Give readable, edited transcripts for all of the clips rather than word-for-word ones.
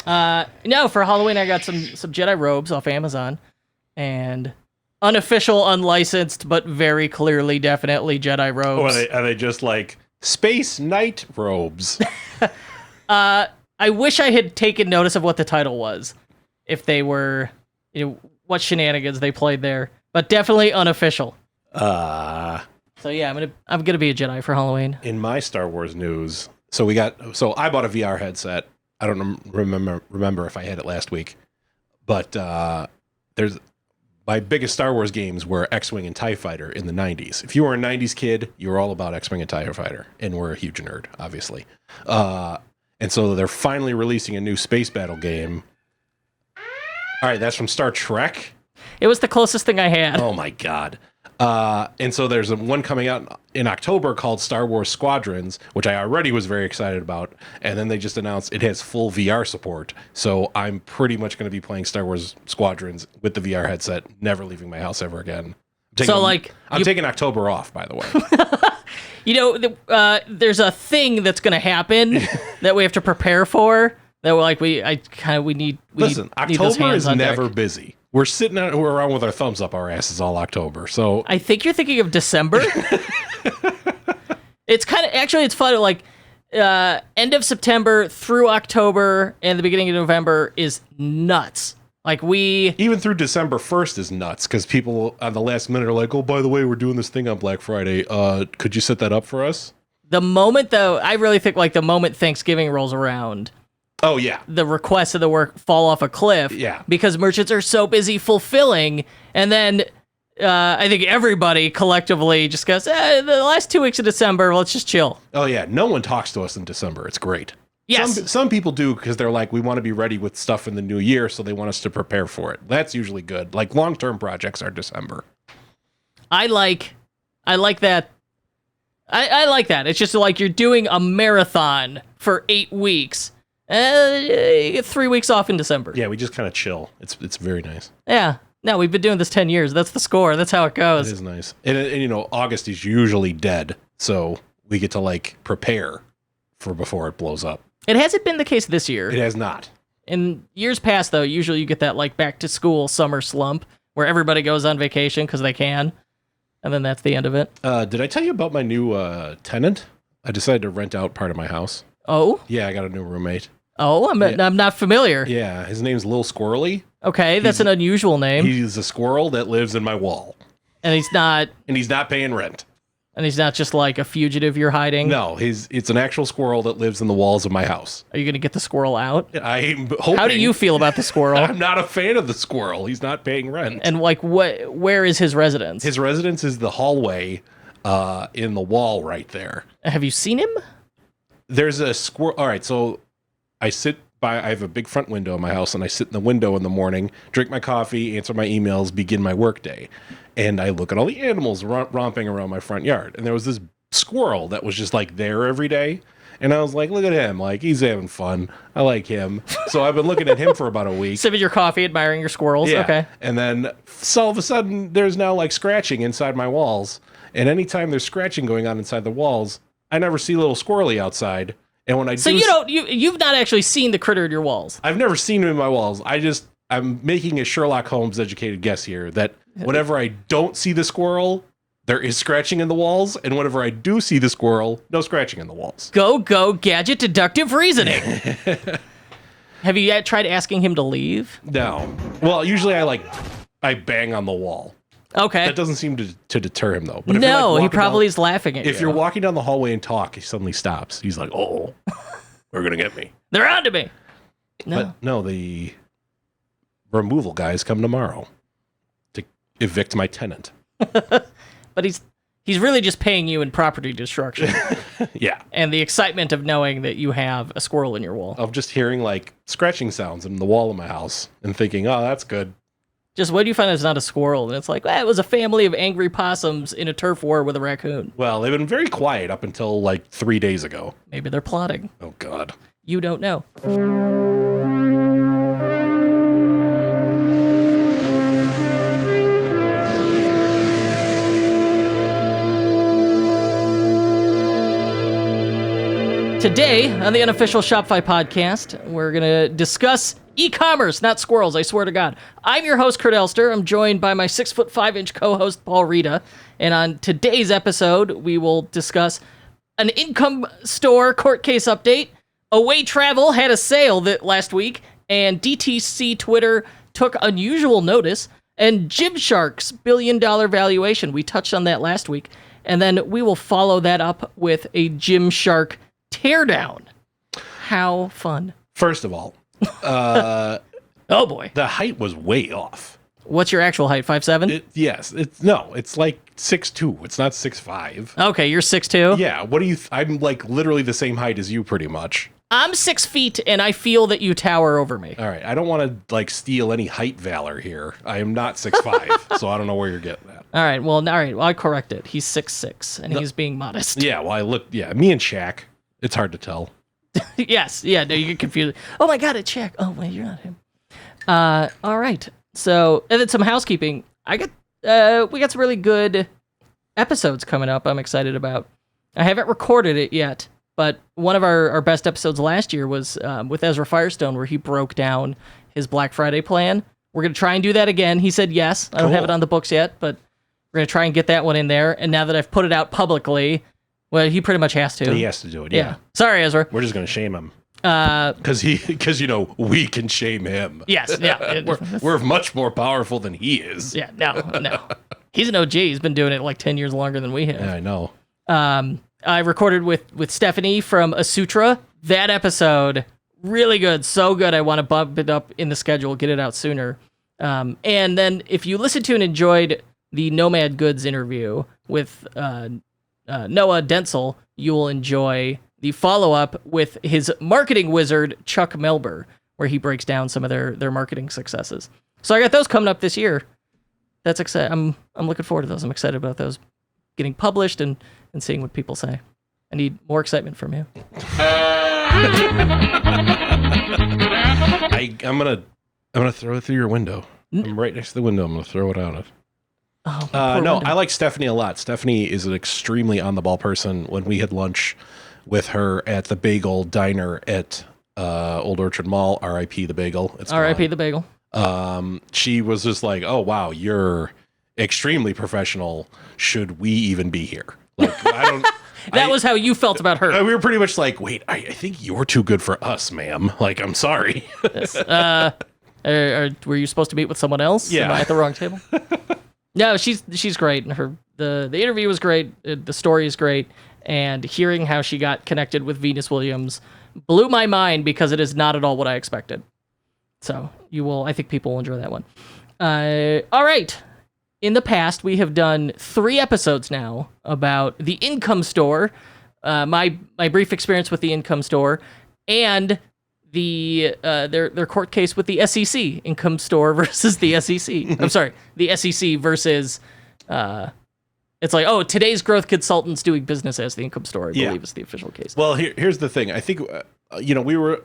No, for Halloween I got some Jedi robes off Amazon, and unofficial, unlicensed, but very clearly, definitely Jedi robes. Are they just like space knight robes? I wish I had taken notice of what the title was, if they were, what shenanigans they played there, but definitely unofficial. So yeah, I'm gonna be a Jedi for Halloween. In my Star Wars news, so I bought a VR headset. I don't remember if I had it last week, but there's my biggest Star Wars games were X-Wing and TIE Fighter in the 90s. If you were a 90s kid, you were all about X-Wing and TIE Fighter, and we're a huge nerd, obviously. And so they're finally releasing a new space battle game. All right, that's from Star Trek. It was the closest thing I had. Oh my God. And so there's one coming out in October called Star Wars Squadrons, which I already was very excited about. And then they just announced it has full VR support. So I'm pretty much going to be playing Star Wars Squadrons with the VR headset, never leaving my house ever again. I'm taking October off, by the way. There's a thing that's going to happen that we have to prepare for. That we need. Listen, need those October hands is on never deck. busy. We're we're around with our thumbs up our asses all October. So I think you're thinking of December. It's funny. Like end of September through October and the beginning of November is nuts. Like even through December 1st is nuts because people on the last minute are like, oh, by the way, we're doing this thing on Black Friday. Could you set that up for us? The moment, though, I really think like the moment Thanksgiving rolls around. Oh, yeah. The requests of the work fall off a cliff. Yeah. Because merchants are so busy fulfilling. And then I think everybody collectively just goes, the last 2 weeks of December, let's just chill. Oh, yeah. No one talks to us in December. It's great. Yes. Some people do because they're like, we want to be ready with stuff in the new year, so they want us to prepare for it. That's usually good. Like long-term projects are December. I like that. I like that. It's just like you're doing a marathon for 8 weeks. You get 3 weeks off in December. Yeah, we just kind of chill. It's very nice. Yeah. No, we've been doing this 10 years. That's the score. That's how it goes. It is nice. And August is usually dead, so we get to like prepare for before it blows up. It hasn't been the case this year. It has not. In years past, though, usually you get that like back to school summer slump where everybody goes on vacation because they can, and then that's the end of it. Did I tell you about my new tenant? I decided to rent out part of my house. Oh? Yeah, I got a new roommate. Oh, I'm not familiar. Yeah, his name's Lil Squirrely. Okay, that's an unusual name. He's a squirrel that lives in my wall. And he's not paying rent. And he's not just like a fugitive you're hiding? No, it's an actual squirrel that lives in the walls of my house. Are you going to get the squirrel out? I'm hoping. How do you feel about the squirrel? I'm not a fan of the squirrel. He's not paying rent. And like, where is his residence? His residence is the hallway in the wall right there. Have you seen him? There's a squirrel. All right, so I have a big front window in my house, and I sit in the window in the morning, drink my coffee, answer my emails, begin my workday. And I look at all the animals romping around my front yard. And there was this squirrel that was just like there every day. And I was like, look at him. Like, he's having fun. I like him. So I've been looking at him for about a week. Sipping your coffee, admiring your squirrels. Yeah. Okay. And then all of a sudden, there's now like scratching inside my walls. And anytime there's scratching going on inside the walls, I never see little squirrely outside. And when I so you've not actually seen the critter in your walls. I've never seen him in my walls. I'm making a Sherlock Holmes educated guess here that whenever I don't see the squirrel, there is scratching in the walls, and whenever I do see the squirrel, no scratching in the walls. Go gadget deductive reasoning. Have you yet tried asking him to leave? No. Well, usually I bang on the wall. Okay. That doesn't seem to deter him though. But no, he probably is laughing at you. If you're walking down the hallway and talk, he suddenly stops. He's like, "Oh, they're gonna get me. They're on to me." No. But no, the removal guys come tomorrow to evict my tenant. But he's really just paying you in property destruction. Yeah. And the excitement of knowing that you have a squirrel in your wall. Of just hearing like scratching sounds in the wall of my house and thinking, "Oh, that's good." Just what do you find it's not a squirrel? And it's like, it was a family of angry possums in a turf war with a raccoon. Well, they've been very quiet up until like 3 days ago. Maybe they're plotting. Oh, God. You don't know. Today on the Unofficial Shopify podcast, we're going to discuss e-commerce, not squirrels, I swear to God. I'm your host, Kurt Elster. I'm joined by my 6'5" co-host, Paul Rita. And on today's episode, we will discuss an income store court case update, Away Travel had a sale last week, and DTC Twitter took unusual notice, and Gymshark's billion-dollar valuation. We touched on that last week. And then we will follow that up with a Gymshark teardown. How fun. First of all, oh boy. the height was way off. What's your actual height? 5'7"? Yes. It's like 6'2". It's not 6'5". Okay, you're 6'2"? Yeah. What do you... I'm like literally the same height as you pretty much. I'm 6 feet, and I feel that you tower over me. All right. I don't want to like steal any height valor here. I am not 6'5", so I don't know where you're getting at. All right. Well, I correct it. He's 6'6", and he's being modest. Yeah. Well, me and Shaq. It's hard to tell. Yes. Yeah. No, you get confused. Oh my God, it's Shaq. Oh wait, you're not him. All right. So, and then some housekeeping. We got some really good episodes coming up. I'm excited about. I haven't recorded it yet, but one of our best episodes last year was with Ezra Firestone, where he broke down his Black Friday plan. We're gonna try and do that again. He said yes. I don't have it on the books yet, but we're gonna try and get that one in there. And now that I've put it out publicly, well, he pretty much has to. He has to do it. Yeah. Sorry, Ezra. We're just gonna shame him. Because we can shame him. Yes, yeah. we're much more powerful than he is. Yeah, no. He's an OG. He's been doing it like 10 years longer than we have. Yeah, I know. I recorded with Stephanie from Asutra. That episode, really good. So good. I want to bump it up in the schedule, get it out sooner. And then if you listened to and enjoyed the Nomad Goods interview with Noah Dentzel, you will enjoy the follow-up with his marketing wizard, Chuck Melber, where he breaks down some of their marketing successes. So I got those coming up this year. That's exciting. I'm looking forward to those. I'm excited about those getting published and seeing what people say. I need more excitement from you. I'm gonna throw it through your window. I'm right next to the window. I'm gonna throw it out. No, I like Stephanie a lot. Stephanie is an extremely on-the-ball person. When we had lunch with her at the Bagel Diner at Old Orchard Mall, R.I.P. the Bagel. R.I.P. the Bagel. She was just like, "Oh wow, you're extremely professional. Should we even be here?" Like, I don't. That was how you felt about her. We were pretty much like, "Wait, I think you're too good for us, ma'am. Like, I'm sorry." Yes. Were you supposed to meet with someone else? Yeah. Am I at the wrong table? No, she's great. The interview was great. The story is great. And hearing how she got connected with Venus Williams blew my mind because it is not at all what I expected. So I think people will enjoy that one. All right. In the past, we have done 3 episodes now about the Income Store, my brief experience with the Income Store, and their court case with the SEC, Income Store versus the SEC. I'm sorry, the SEC versus. It's like, today's growth consultants doing business as the Income Store, I believe is the official case. Well, here's the thing. I think, we were,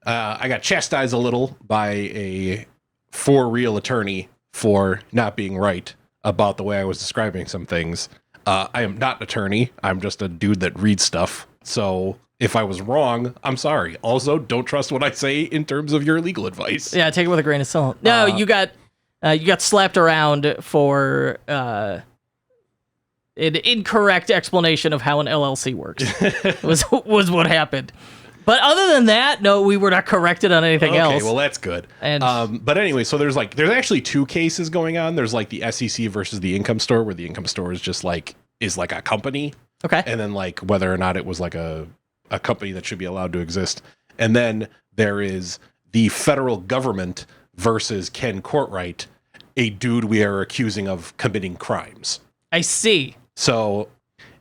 I got chastised a little by a for real attorney for not being right about the way I was describing some things. I am not an attorney. I'm just a dude that reads stuff. So if I was wrong, I'm sorry. Also, don't trust what I say in terms of your legal advice. Yeah, take it with a grain of salt. No, you got slapped around for an incorrect explanation of how an LLC works. was what happened. But other than that, no, we were not corrected on anything else. Okay, well, that's good. And but anyway, so there's actually 2 cases going on. There's like the SEC versus the Income Store, where the Income Store is just like a company. Okay. And then like whether or not it was like a company that should be allowed to exist. And then there is the federal government versus Ken Courtright, a dude we are accusing of committing crimes. I see. So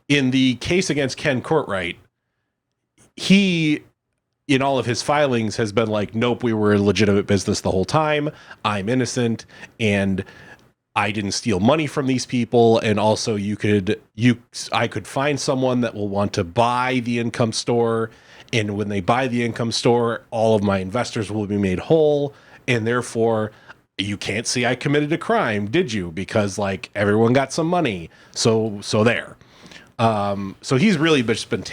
in the case against Ken Courtright, he, in all of his filings, has been like, nope, we were a legitimate business the whole time. I'm innocent, and I didn't steal money from these people. And also I could find someone that will want to buy the Income Store. And when they buy the Income Store, all of my investors will be made whole. And therefore, you can't say I committed a crime, did you? Because like everyone got some money. So there. So he's really just been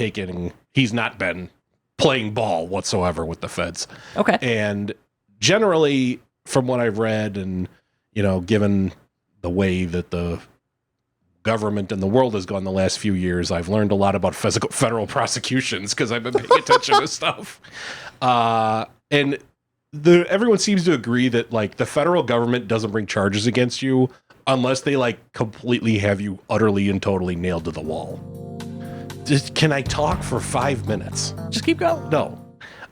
he's not been playing ball whatsoever with the feds. Okay. And generally, from what I've read and, given the way that the government and the world has gone the last few years, I've learned a lot about federal prosecutions because I've been paying attention to stuff. And everyone seems to agree that like the federal government doesn't bring charges against you unless they like completely have you utterly and totally nailed to the wall. Can I talk for 5 minutes? Just keep going. No.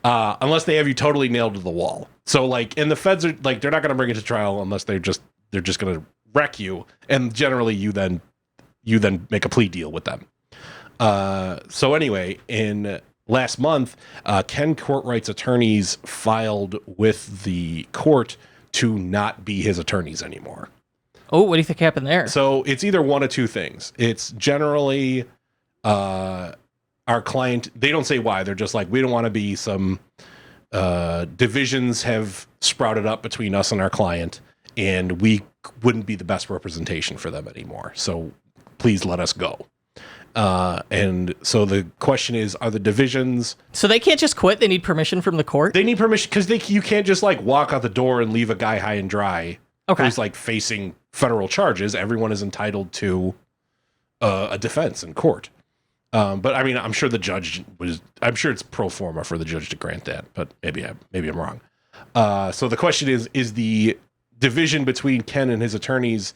Unless they have you totally nailed to the wall. So like, and the feds are like, they're not going to bring it to trial unless they're just going to wreck you. And generally you then make a plea deal with them. So anyway, in last month, Ken Courtright's attorneys filed with the court to not be his attorneys anymore. Oh, what do you think happened there? So it's either one of two things. It's generally our client, they don't say why. They're just like, we don't want to be some divisions have sprouted up between us and our client, and we wouldn't be the best representation for them anymore. So please let us go. And so the question is, are the divisions... So they can't just quit? They need permission from the court? They need permission because you can't just like walk out the door and leave a guy high and dry who's like facing federal charges. Everyone is entitled to a defense in court. But I mean, I'm sure I'm sure it's pro forma for the judge to grant that, but maybe I'm wrong. So the question is the division between Ken and his attorneys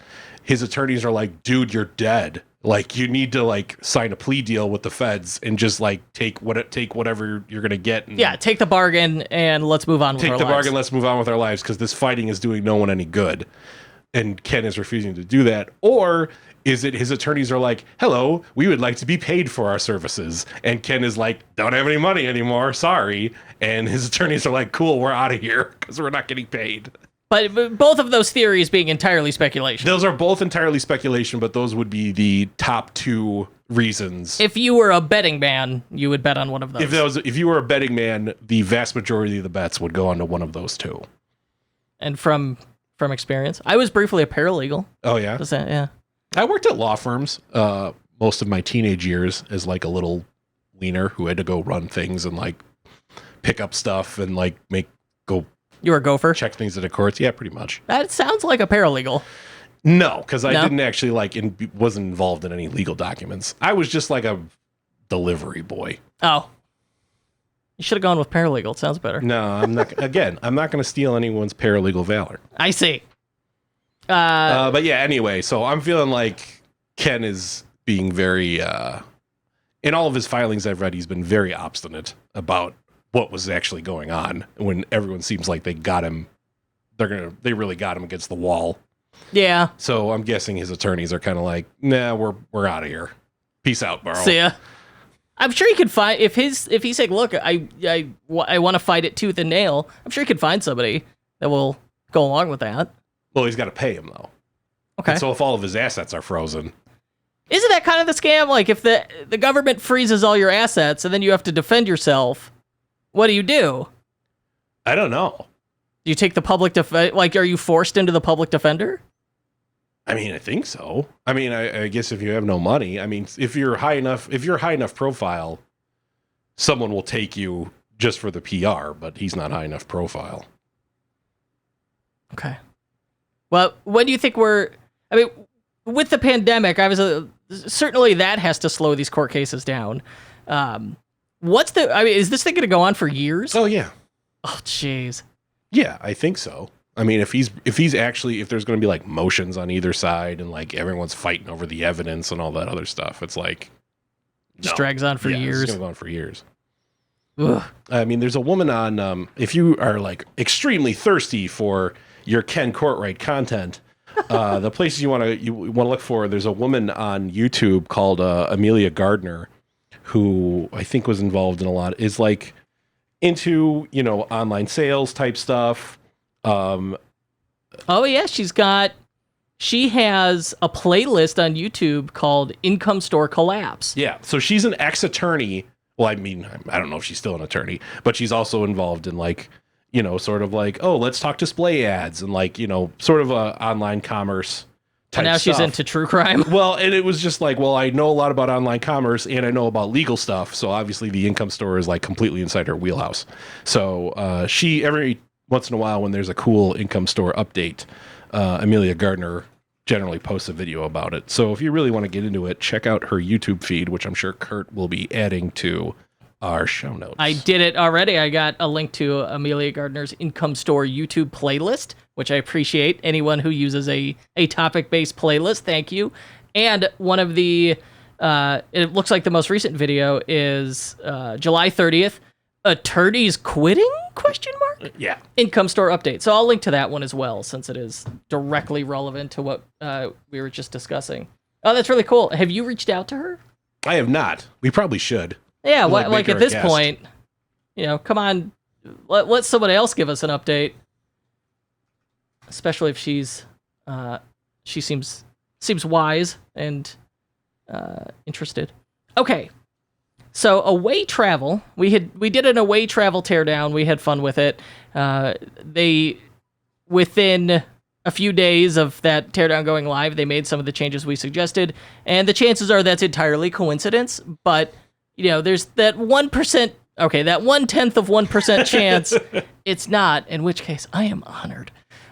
are like, dude, you're dead. Like, you need to like sign a plea deal with the feds and just like take whatever you're going to get. And take the bargain and let's move on with our lives. Take the bargain, let's move on with our lives because this fighting is doing no one any good. And Ken is refusing to do that. Or is it his attorneys are like, hello, we would like to be paid for our services. And Ken is like, don't have any money anymore. Sorry. And his attorneys are like, cool, we're out of here because we're not getting paid. But both of those theories being entirely speculation. Those are both entirely speculation, but those would be the top two reasons. If you were a betting man, you would bet on one of those. If you were a betting man, the vast majority of the bets would go onto one of those two. And from experience, I was briefly a paralegal. Oh yeah? Yeah. I worked at law firms most of my teenage years as like a little wiener who had to go run things and like pick up stuff and like go... You were a gopher? Check things at the courts. Yeah, pretty much. That sounds like a paralegal. No, because I didn't actually wasn't involved in any legal documents. I was just like a delivery boy. Oh. You should have gone with paralegal. It sounds better. No, I'm not. Again, I'm not going to steal anyone's paralegal valor. I see. But yeah, anyway, so I'm feeling like Ken is being very, in all of his filings I've read, he's been very obstinate about what was actually going on when everyone seems like they got him. They really got him against the wall. Yeah. So I'm guessing his attorneys are kind of like, nah, we're out of here. Peace out, Burl. See ya. I'm sure he could find if he's like, look, I want to fight it tooth and nail. I'm sure he could find somebody that will go along with that. Well, he's got to pay him though. Okay. And so if all of his assets are frozen, isn't that kind of the scam? Like if the government freezes all your assets and then you have to defend yourself, what do? I don't know. Do you take the public like, are you forced into the public defender? I mean, I think so. I mean, I guess if you have no money, I mean, if you're high enough profile, someone will take you just for the PR, but he's not high enough profile. Okay. Well, when do you think with the pandemic, certainly that has to slow these court cases down. Is this thing going to go on for years? Oh yeah. Oh jeez. Yeah, I think so. I mean, if there's going to be like motions on either side and like everyone's fighting over the evidence and all that other stuff, it's like just drags on for years. It's going to go on for yeyears. Ugh. I mean, there's a woman on. If you are like extremely thirsty for your Ken Courtright content, the places you want to look for. There's a woman on YouTube called Amelia Gardner, who I think was involved in a lot. Is like into online sales type stuff. Oh yeah, she has a playlist on YouTube called Income Store Collapse. Yeah, so she's an ex-attorney. Well, I mean, I don't know if she's still an attorney, but she's also involved in like, sort of like, oh, let's talk display ads and like, sort of a online commerce type now she's stuff. into true crime. Well, and it was just like, well, I know a lot about online commerce and I know about legal stuff. So obviously the income store is like completely inside her wheelhouse. So she, every once in a while when there's a cool income store update, Amelia Gardner generally posts a video about it. So if you really want to get into it, check out her YouTube feed, which I'm sure Kurt will be adding to our show notes. I did it already. I got a link to Amelia Gardner's Income Store YouTube playlist, which I appreciate. Anyone who uses a topic-based playlist, thank you. And one of the, it looks like the most recent video is July 30th, attorneys quitting, question mark? Yeah. Income Store update. So I'll link to that one as well, since it is directly relevant to what we were just discussing. Oh, that's really cool. Have you reached out to her? I have not. We probably should. Yeah, Like, like make at her a this guest. point, come on, let somebody else give us an update. Especially if she seems wise and interested. Okay, so away travel. We did an away travel teardown. We had fun with it. They within a few days of that teardown going live, they made some of the changes we suggested, and the chances are that's entirely coincidence. But there's that 1%. Okay, that 1/10 of 1% chance it's not. In which case, I am honored.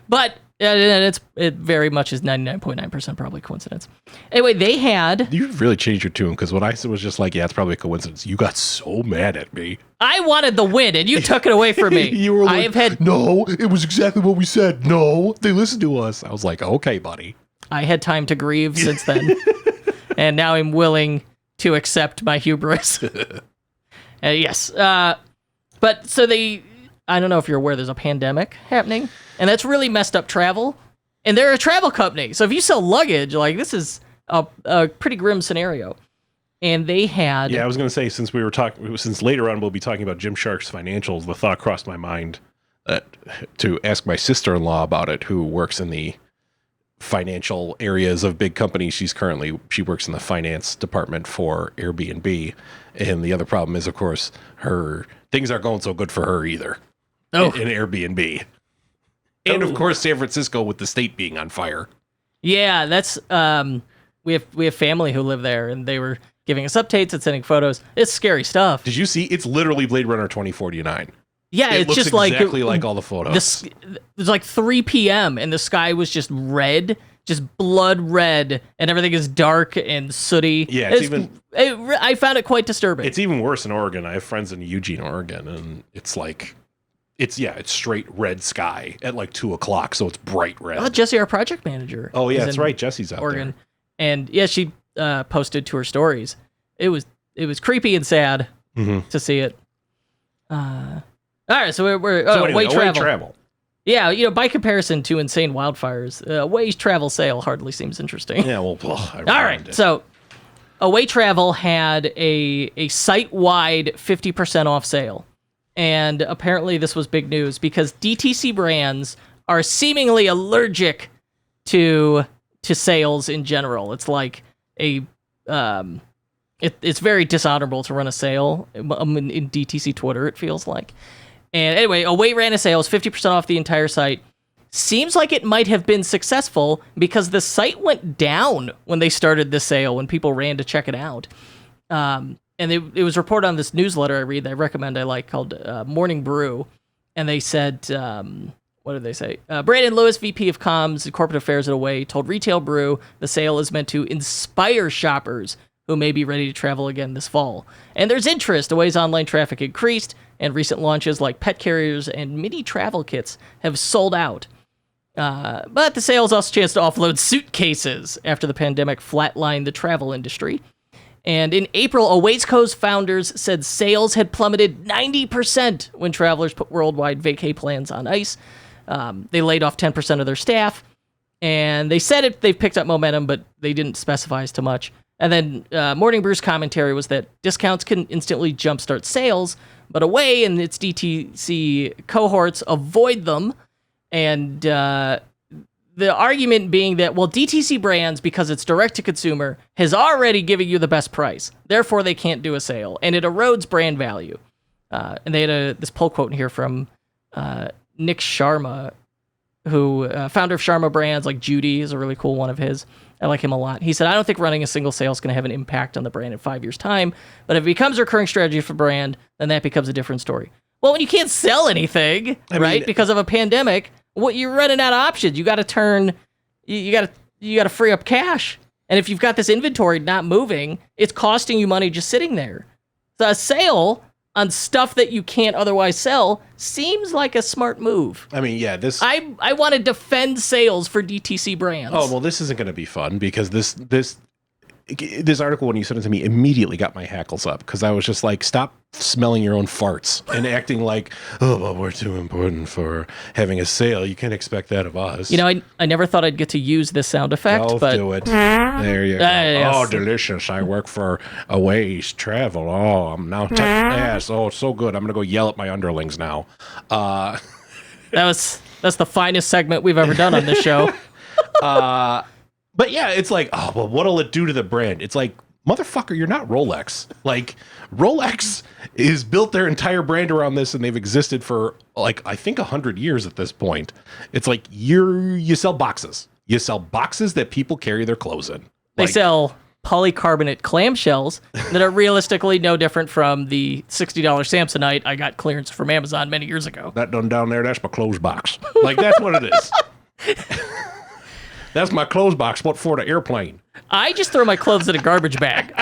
But it very much is 99.9% probably coincidence. Anyway, they had. You've really changed your tune, because what I said was just like, yeah, it's probably a coincidence. You got so mad at me. I wanted the win, and you took it away from me. You were like, I have had. No, it was exactly what we said. No, they listened to us. I was like, okay, buddy. I had time to grieve since then, and now I'm willing to accept my hubris. Yes, but so I don't know if you're aware, there's a pandemic happening, and that's really messed up travel. And they're a travel company, so if you sell luggage, like this is a pretty grim scenario. And they had. Yeah, I was going to say, since later on we'll be talking about Gymshark's financials, the thought crossed my mind to ask my sister-in-law about it, who works in the financial areas of big companies. She works in the finance department for Airbnb, and the other problem is, of course, her things aren't going so good for her either. In Airbnb, and of course San Francisco with the state being on fire. Yeah, that's we have family who live there, and they were giving us updates and sending photos. It's scary stuff. Did you see? It's literally Blade Runner 2049. Yeah, it it's looks just exactly like all the photos. It was like 3 p.m. and the sky was just red, just blood red, and everything is dark and sooty. Yeah, I found it quite disturbing. It's even worse in Oregon. I have friends in Eugene, Oregon, and it's like, it's straight red sky at like 2:00, so it's bright red. Oh, Jessie, our project manager. Oh yeah, that's right. Jesse's out Oregon, there. And yeah, she posted to her stories. It was creepy and sad to see it. All right, so we're anyway, away travel. Yeah, by comparison to insane wildfires, away travel sale hardly seems interesting. Yeah, well, all right. So, away travel had a site-wide 50% off sale, and apparently this was big news because DTC brands are seemingly allergic to sales in general. It's like it's very dishonorable to run a sale in DTC Twitter. It feels like. And anyway, Away ran a sale, 50% off the entire site. Seems like it might have been successful because the site went down when they started the sale, when people ran to check it out. And it was reported on this newsletter I read that I recommend, I like, called Morning Brew. And they said, what did they say? Brandon Lewis, VP of Comms and Corporate Affairs at Away, told Retail Brew the sale is meant to inspire shoppers who may be ready to travel again this fall. And there's interest. Away's online traffic increased, and recent launches like pet carriers and mini travel kits have sold out. But the sale is also a chance to offload suitcases after the pandemic flatlined the travel industry. And in April, Away's co-founders said sales had plummeted 90% when travelers put worldwide vacay plans on ice. They laid off 10% of their staff, and they said they've picked up momentum, but they didn't specify as to much. And then Morning Brew's commentary was that discounts can instantly jumpstart sales, but Away and its DTC cohorts avoid them. And the argument being that, well, DTC brands, because it's direct to consumer, has already given you the best price. Therefore, they can't do a sale, and it erodes brand value. And they had this poll quote in here from Nick Sharma, who founder of Sharma Brands, like Judy is a really cool one of his. I like him a lot. He said, I don't think running a single sale is going to have an impact on the brand in 5 years' time, but if it becomes a recurring strategy for brand, then that becomes a different story. Well, when you can't sell anything, right, because of a pandemic, you're running out of options. You got to turn, you got to free up cash. And if you've got this inventory not moving, it's costing you money just sitting there. So a sale on stuff that you can't otherwise sell seems like a smart move. I mean, yeah, this... I want to defend sales for DTC brands. Oh, well, this isn't going to be fun because this article, when you sent it to me, immediately got my hackles up because I was just like, stop smelling your own farts and acting like, oh, well, we're too important for having a sale. You can't expect that of us. You know, I never thought I'd get to use this sound effect, I'll but... do it. There you go. Yes. Oh, delicious. I work for Aways Travel. Oh, I'm now touching ass. Oh, it's so good. I'm going to go yell at my underlings now. That's the finest segment we've ever done on this show. But yeah, it's like, oh, well, what'll it do to the brand? It's like, motherfucker, you're not Rolex. Like, Rolex is built their entire brand around this, and they've existed for, like, I think 100 years at this point. It's like, you sell boxes. You sell boxes that people carry their clothes in. They sell polycarbonate clamshells that are realistically no different from the $60 Samsonite I got clearance from Amazon many years ago. That done down there, that's my clothes box. Like, that's what it is. That's my clothes box, what for the airplane. I just throw my clothes in a garbage bag.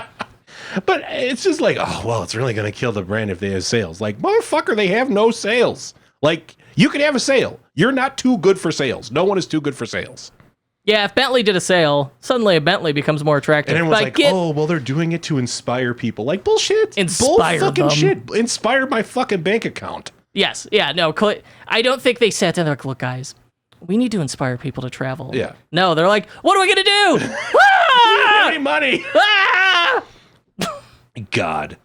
But it's just like, oh, well, it's really going to kill the brand if they have sales. Like, motherfucker, they have no sales. Like, you can have a sale. You're not too good for sales. No one is too good for sales. Yeah, if Bentley did a sale, suddenly a Bentley becomes more attractive. And everyone's like, oh, well, they're doing it to inspire people. Like, bullshit. Inspire fucking them. shit. Inspire my fucking bank account. Yes, yeah, no, I don't think they sat down and like, look, guys, we need to inspire people to travel. Yeah. No, they're like, what are we going to do? Any money. God.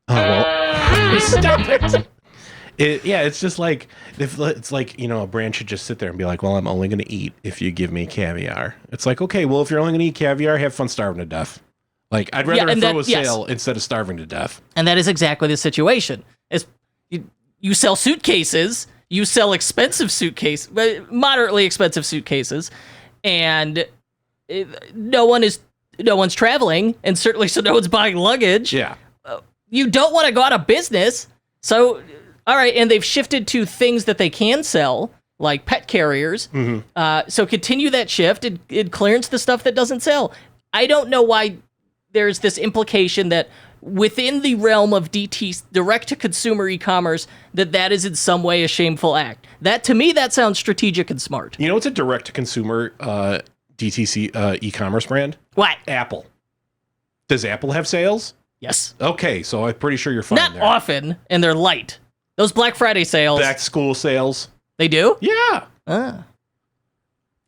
Oh, well. Stop it. It's just like, it's like, you know, a brand should just sit there and be like, well, I'm only going to eat if you give me caviar. It's like, okay, well, if you're only going to eat caviar, have fun starving to death. Like, I'd rather throw a sale instead of starving to death. And that is exactly the situation. You sell suitcases, you sell expensive suitcases, moderately expensive suitcases, and no one's traveling, and certainly so no one's buying luggage. Yeah. You don't want to go out of business, so... All right, and they've shifted to things that they can sell, like pet carriers. Mm-hmm. So continue that shift and clearance the stuff that doesn't sell. I don't know why there's this implication that within the realm of DTC, direct-to-consumer e-commerce, that is in some way a shameful act. That, to me, that sounds strategic and smart. You know what's a direct-to-consumer DTC e-commerce brand? What? Apple. Does Apple have sales? Yes. Okay, so I'm pretty sure you're fine Not there. often, and they're light. Those Black Friday sales. Back to school sales. They do? Yeah. I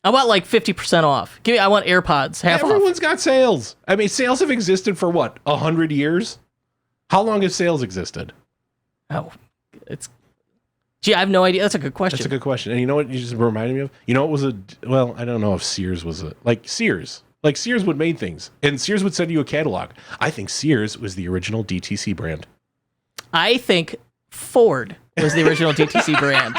want like 50% off. I want AirPods, half off. Everyone's got sales. I mean, sales have existed for what, 100 years? How long has sales existed? Oh, gee, I have no idea. That's a good question. That's a good question. And you know what you just reminded me of? You know what was I don't know if Sears was Sears. Like Sears would make things, and Sears would send you a catalog. I think Sears was the original DTC brand. I think Ford was the original DTC brand.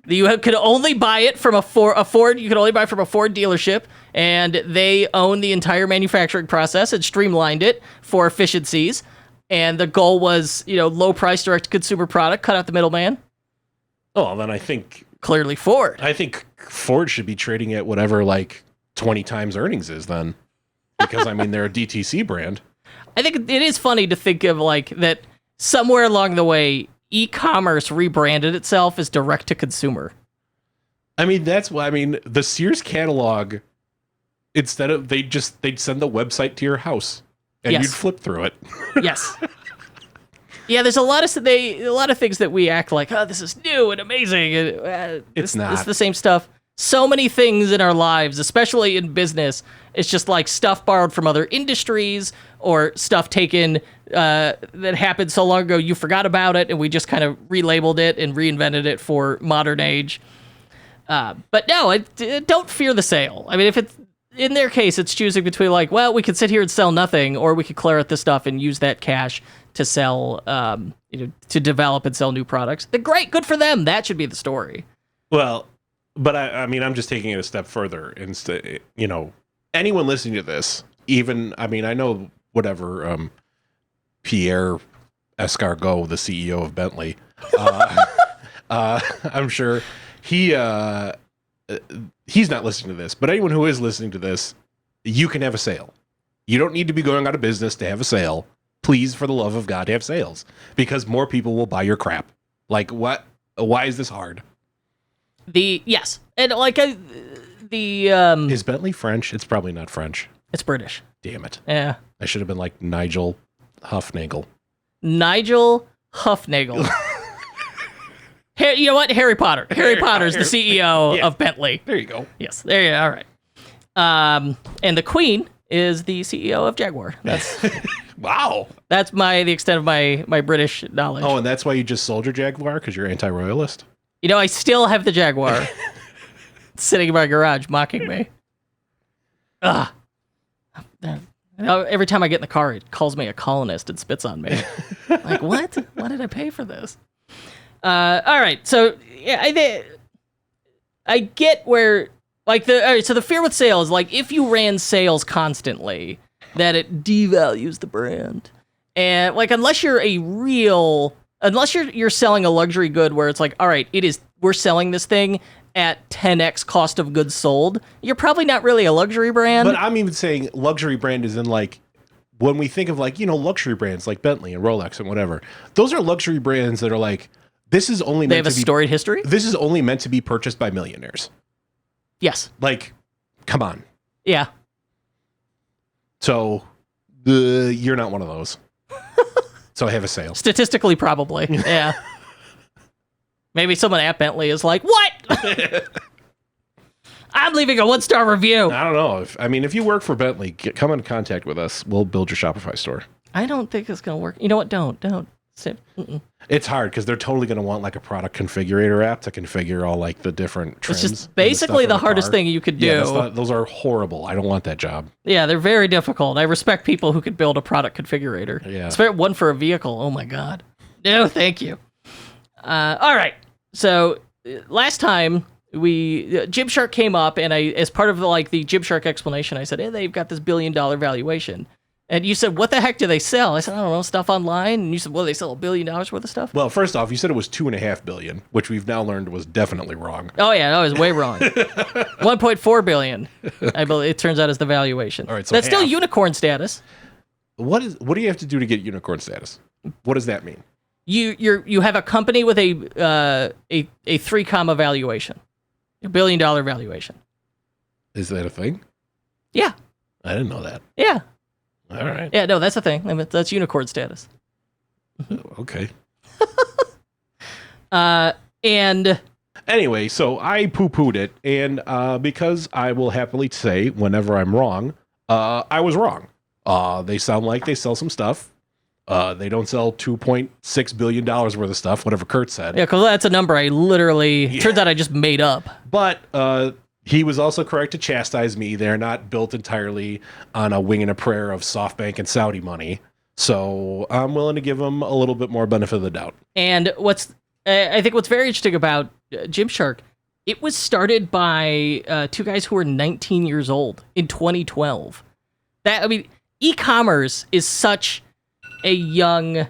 You could only buy it from a Ford. You could only buy from a Ford dealership, and they own the entire manufacturing process and streamlined it for efficiencies. And the goal was, low price direct to consumer product, cut out the middleman. Oh, then I think clearly Ford. I think Ford should be trading at whatever 20 times earnings is then, because I mean they're a DTC brand. I think it is funny to think of that. Somewhere along the way, e-commerce rebranded itself as direct-to-consumer. I mean, the Sears catalog, instead of, they'd send the website to your house, and you'd flip through it. Yes. Yeah, there's a lot of things that we act like, oh, this is new and amazing. It's not. It's the same stuff. So many things in our lives, especially in business, it's just like stuff borrowed from other industries or stuff taken that happened so long ago you forgot about it and we just kind of relabeled it and reinvented it for modern age. But no, don't fear the sale. I mean, if it's in their case, it's choosing between we could sit here and sell nothing, or we could clear out this stuff and use that cash to sell, to develop and sell new products. They're great, good for them. That should be the story. Well, But I mean, I'm just taking it a step further. Instead, anyone listening to this, even, I mean, I know whatever, Pierre Escargot, the CEO of Bentley, I'm sure he's not listening to this, but anyone who is listening to this, you can have a sale. You don't need to be going out of business to have a sale. Please, for the love of God, have sales, because more people will buy your crap. Like, what? Why is this hard? Yes, and like is Bentley French? It's probably not French. It's British. Damn it. Yeah. I should have been like Nigel Huffnagel. Nigel Huffnagel. You know what? Harry Potter. Harry Potter's the CEO of Bentley. There you go. Yes. There you go. All right. And the Queen is the CEO of Jaguar. That's wow. That's the extent of my British knowledge. Oh, and that's why you just sold your Jaguar, because you're anti-royalist? I still have the Jaguar sitting in my garage mocking me. Ugh. Every time I get in the car, it calls me a colonist and spits on me. Like, what? Why did I pay for this? All right. So, yeah, I get where, like, all right, so the fear with sales, like, if you ran sales constantly, that it devalues the brand. And, like, unless you're selling a luxury good where it's like, all right, we're selling this thing at 10x cost of goods sold, you're probably not really a luxury brand. But I'm even saying luxury brand is in, like, when we think of, like, luxury brands like Bentley and Rolex and whatever, those are luxury brands that are like, this is only they have a storied history. This is only meant to be purchased by millionaires. Yes. Like, come on. Yeah. So, you're not one of those. So I have a sale. Statistically, probably. Yeah. Maybe someone at Bentley is like, what? I'm leaving a 1-star review. I don't know. If you work for Bentley, come in contact with us. We'll build your Shopify store. I don't think it's going to work. You know what? Don't. It's hard because they're totally going to want like a product configurator app to configure all like the different trims. It's just basically the hardest thing you could do. Yeah, those are horrible. I don't want that job. Yeah, they're very difficult. I respect people who could build a product configurator. Yeah. Especially one for a vehicle. Oh my God. No, thank you. All right. So last time Gymshark came up, and as part of the Gymshark explanation, I said, hey, they've got this $1 billion valuation. And you said, what the heck do they sell? I said, I don't know, stuff online. And you said, well, they sell $1 billion worth of stuff? Well, first off, you said it was $2.5 billion, which we've now learned was definitely wrong. Oh, yeah, that was way wrong. $1.4 billion, I believe it turns out is the valuation. All right, so that's still unicorn status. What do you have to do to get unicorn status? What does that mean? You have a company with a 3 comma valuation, $1 billion valuation. Is that a thing? Yeah. I didn't know that. Yeah. All right. Yeah, no, that's a thing. I mean, that's unicorn status. Okay. And anyway, so I poo-pooed it, and because I will happily say whenever I'm wrong, I was wrong. They sound like they sell some stuff. They don't sell $2.6 billion worth of stuff, whatever Kurt said. Yeah, because that's a number I literally, turns out I just made up. But he was also correct to chastise me. They're not built entirely on a wing and a prayer of SoftBank and Saudi money. So I'm willing to give them a little bit more benefit of the doubt. And I think what's very interesting about Gymshark, it was started by 2 guys who were 19 years old in 2012. E-commerce is such a young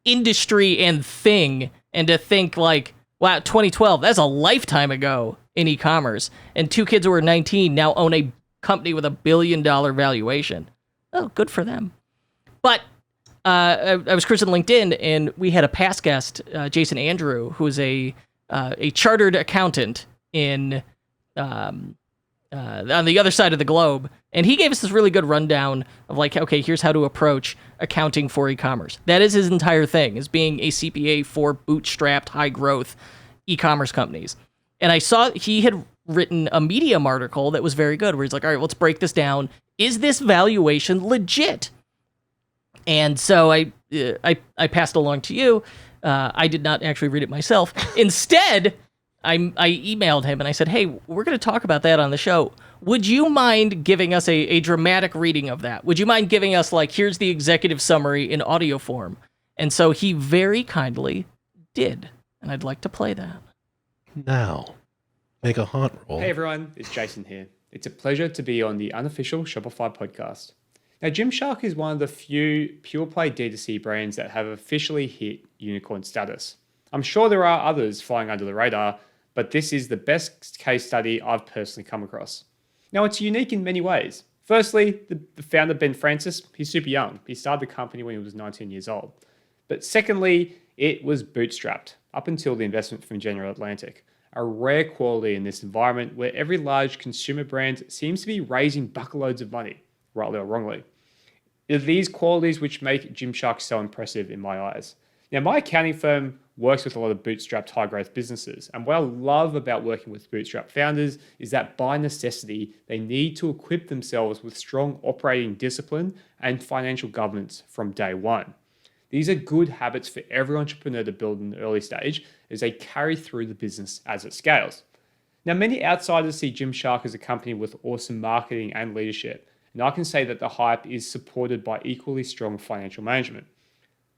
industry and thing, and to think like, wow, 2012, that's a lifetime ago in e-commerce, and 2 kids who were 19 now own a company with $1 billion valuation. Oh, good for them. But I was cruising LinkedIn, and we had a past guest, Jason Andrew, who is a chartered accountant in on the other side of the globe, and he gave us this really good rundown of like, okay, here's how to approach accounting for e-commerce. That is his entire thing, is being a CPA for bootstrapped, high-growth e-commerce companies. And I saw he had written a Medium article that was very good, where he's like, all right, let's break this down. Is this valuation legit? And so I passed along to you. I did not actually read it myself. Instead, I emailed him and I said, hey, we're going to talk about that on the show. Would you mind giving us a dramatic reading of that? Would you mind giving us, like, here's the executive summary in audio form? And so he very kindly did. And I'd like to play that. Now, make a haunt roll. Hey everyone, it's Jason here. It's a pleasure to be on the Unofficial Shopify podcast. Now, Gymshark is one of the few pure play DTC brands that have officially hit unicorn status. I'm sure there are others flying under the radar, but this is the best case study I've personally come across. Now, it's unique in many ways. Firstly, the founder, Ben Francis, he's super young. He started the company when he was 19 years old. But secondly, it was bootstrapped up until the investment from General Atlantic, a rare quality in this environment where every large consumer brand seems to be raising buckloads of money, rightly or wrongly. It are these qualities which make Gymshark so impressive in my eyes. Now, my accounting firm works with a lot of bootstrapped high-growth businesses, and what I love about working with bootstrap founders is that by necessity, they need to equip themselves with strong operating discipline and financial governance from day one. These are good habits for every entrepreneur to build in the early stage as they carry through the business as it scales. Now, many outsiders see Gymshark as a company with awesome marketing and leadership, and I can say that the hype is supported by equally strong financial management.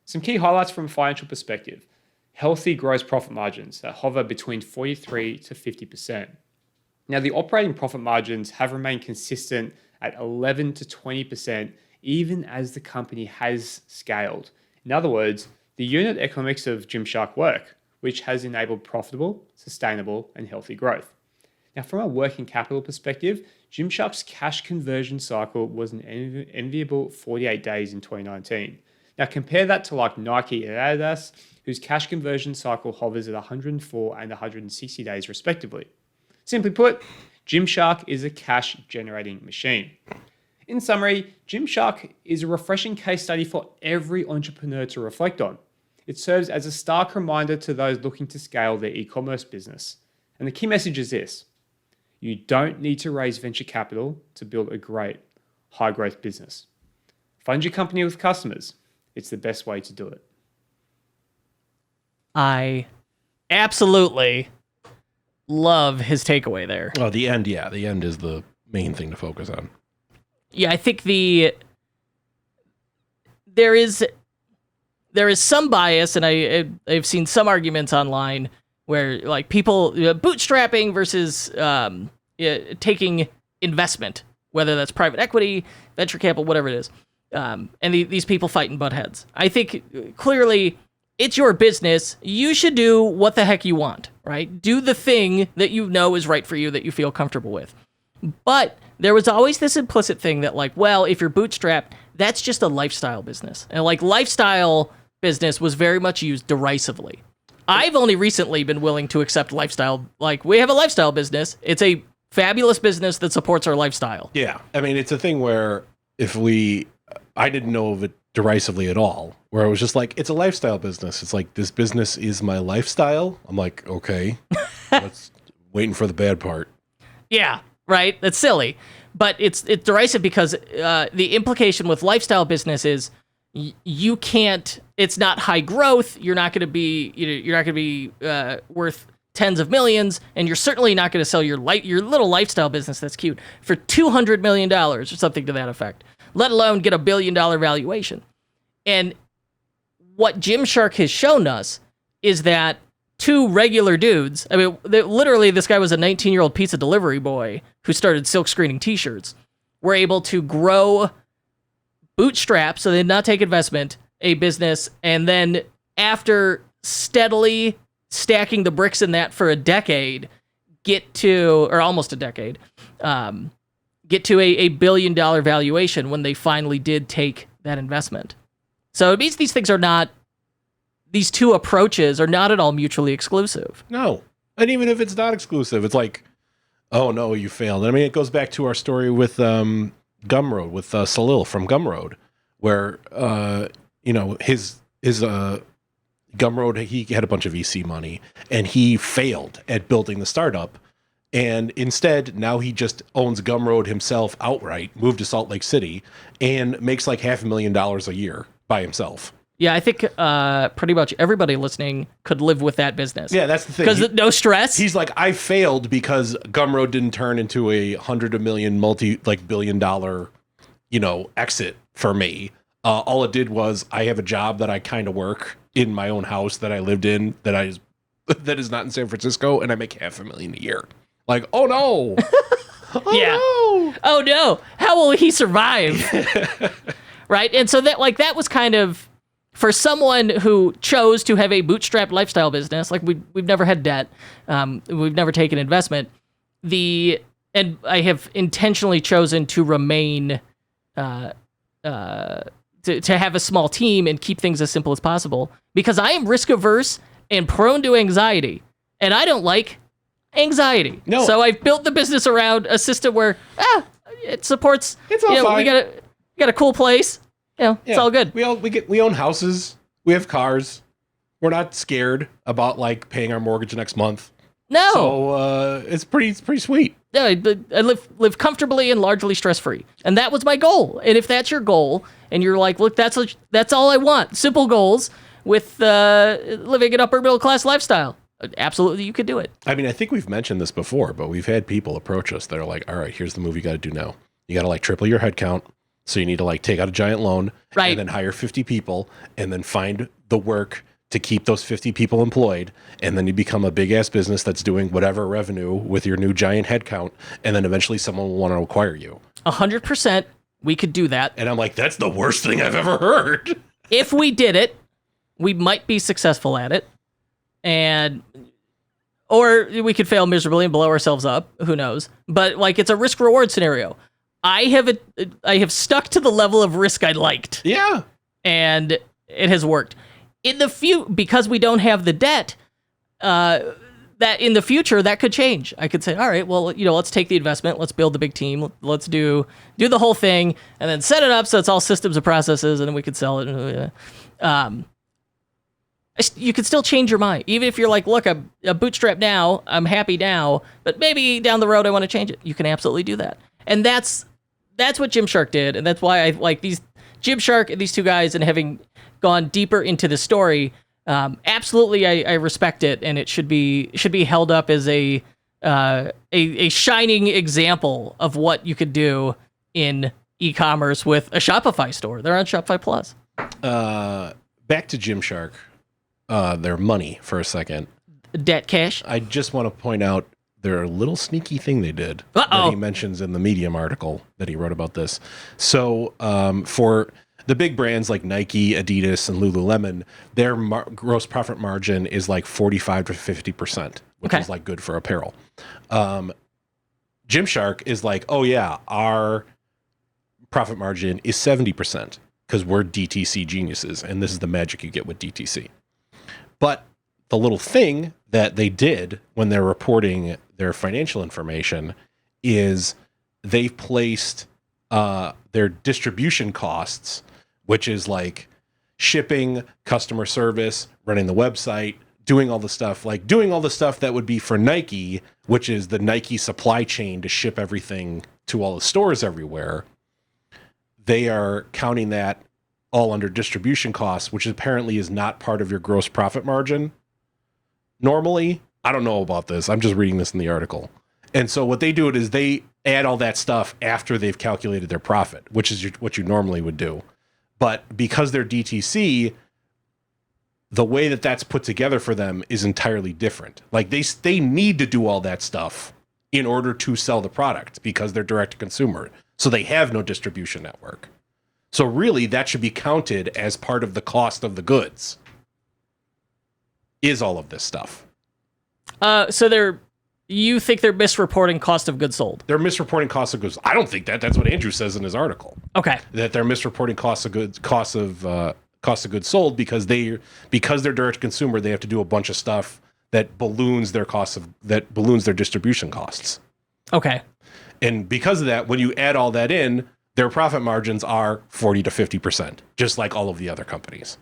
Some key highlights from a financial perspective: healthy gross profit margins that hover between 43 to 50%. Now, the operating profit margins have remained consistent at 11 to 20% even as the company has scaled. In other words, the unit economics of Gymshark work, which has enabled profitable, sustainable, and healthy growth. Now, from a working capital perspective, Gymshark's cash conversion cycle was an enviable 48 days in 2019. Now, compare that to like Nike and Adidas, whose cash conversion cycle hovers at 104 and 160 days respectively. Simply put, Gymshark is a cash-generating machine. In summary, Gymshark is a refreshing case study for every entrepreneur to reflect on. It serves as a stark reminder to those looking to scale their e-commerce business. And the key message is this: you don't need to raise venture capital to build a great, high-growth business. Fund your company with customers. It's the best way to do it. I absolutely love his takeaway there. Oh, the end, yeah. The end is the main thing to focus on. Yeah, I think there is some bias, and I've seen some arguments online where like people bootstrapping versus taking investment, whether that's private equity, venture capital, whatever it is, and these people fight and butt heads. I think clearly it's your business. You should do what the heck you want, right? Do the thing that you know is right for you, that you feel comfortable with. But there was always this implicit thing that like, well, if you're bootstrapped, that's just a lifestyle business. And like lifestyle business was very much used derisively. I've only recently been willing to accept lifestyle. Like, we have a lifestyle business. It's a fabulous business that supports our lifestyle. Yeah. I mean, it's a thing where I didn't know of it derisively at all, where it was just like, it's a lifestyle business. It's like, this business is my lifestyle. I'm like, okay, let's waiting for the bad part. Yeah. Right? That's silly. But it's derisive because the implication with lifestyle business is you can't, it's not high growth. You're not going to be worth tens of millions, and you're certainly not going to sell your little lifestyle business that's cute for $200 million or something to that effect, let alone get $1 billion valuation. And what Gymshark has shown us is that two regular dudes, I mean, literally this guy was a 19-year-old pizza delivery boy who started silk screening t-shirts, were able to grow bootstrap, so they did not take investment, a business, and then after steadily stacking the bricks in that for a decade, get to, or almost a decade, get to a $1 billion valuation when they finally did take that investment. So it means these things are not, these two approaches are not at all mutually exclusive. No. And even if it's not exclusive, it's like, oh no, you failed. I mean, it goes back to our story with Gumroad, with Salil from Gumroad, where, his Gumroad, he had a bunch of VC money, and he failed at building the startup. And instead, now he just owns Gumroad himself outright, moved to Salt Lake City, and makes like $500,000 a year by himself. Yeah, I think pretty much everybody listening could live with that business. Yeah, that's the thing. Because no stress. He's like, I failed because Gumroad didn't turn into a $100 million, $1 billion, exit for me. All it did was I have a job that I kind of work in my own house that I lived in, that I just that is not in San Francisco, and I make $500,000 a year. Like, oh no. Oh no. How will he survive? Right? And so that was kind of, for someone who chose to have a bootstrapped lifestyle business, like we've never had debt, we've never taken investment, and I have intentionally chosen to remain, to have a small team and keep things as simple as possible, because I am risk averse and prone to anxiety, and I don't like anxiety. No. So I've built the business around a system where it supports. It's all fine. We got a cool place. It's all good. We own houses. We have cars. We're not scared about like paying our mortgage next month. No. So it's pretty sweet. Yeah, I live comfortably and largely stress free, and that was my goal. And if that's your goal, and you're like, look, that's all I want. Simple goals with living an upper middle class lifestyle. Absolutely, you could do it. I mean, I think we've mentioned this before, but we've had people approach us that are like, all right, here's the move you got to do now. You got to like triple your head count. So you need to like take out a giant loan, right, and then hire 50 people, and then find the work to keep those 50 people employed. And then you become a big ass business that's doing whatever revenue with your new giant head count. And then eventually someone will want to acquire you. 100%. We could do that. And I'm like, that's the worst thing I've ever heard. If we did it, we might be successful at it. Or we could fail miserably and blow ourselves up. Who knows? But like, it's a risk reward scenario. I have stuck to the level of risk I liked. Yeah. And it has worked. Because we don't have the debt, that in the future, that could change. I could say, all right, well, let's take the investment. Let's build the big team. Let's do the whole thing and then set it up so it's all systems and processes, and then we could sell it. You could still change your mind. Even if you're like, look, I'm a bootstrap now. I'm happy now, but maybe down the road I want to change it. You can absolutely do that. And that's what Gymshark did, and that's why I like these Gymshark and these two guys, and having gone deeper into the story. Absolutely, I respect it, and it should be held up as a shining example of what you could do in e-commerce with a Shopify store. They're on Shopify Plus. Back to Gymshark, their money for a second. Debt cash. I just want to point out their little sneaky thing they did that he mentions in the Medium article that he wrote about this. So for the big brands like Nike, Adidas, and Lululemon, their gross profit margin is like 45 to 50%, which is like good for apparel. Gymshark is like, oh yeah, our profit margin is 70% because we're DTC geniuses, and this is the magic you get with DTC. But the little thing that they did when they're reporting their financial information is they've placed their distribution costs, which is like shipping, customer service, running the website, doing all the stuff that would be for Nike, which is the Nike supply chain to ship everything to all the stores everywhere. They are counting that all under distribution costs, which apparently is not part of your gross profit margin. Normally, I don't know about this. I'm just reading this in the article. And so what they do is they add all that stuff after they've calculated their profit, which is what you normally would do. But because they're DTC, the way that that's put together for them is entirely different. Like they need to do all that stuff in order to sell the product because they're direct to consumer. So they have no distribution network. So really that should be counted as part of the cost of the goods. Is all of this stuff. So you think they're misreporting cost of goods sold? They're misreporting cost of goods. I don't think that. That's what Andrew says in his article. Okay. That they're misreporting cost of goods sold because they're direct to consumer. They have to do a bunch of stuff that balloons their distribution costs. Okay. And because of that, when you add all that in, their profit margins are 40 to 50%, just like all of the other companies.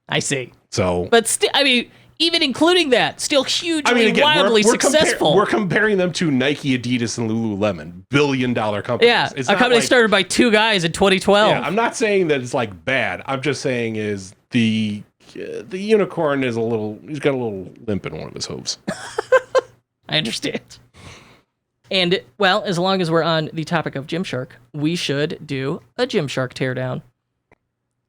I see. So, but still, I mean, even including that, still hugely, wildly successful. We're comparing them to Nike, Adidas, and Lululemon, billion-dollar companies. Yeah, a company started by two guys in 2012. Yeah, I'm not saying that it's like bad. I'm just saying is the unicorn is he's got a little limp in one of his hooves. I understand. And, well, as long as we're on the topic of Gymshark, we should do a Gymshark teardown.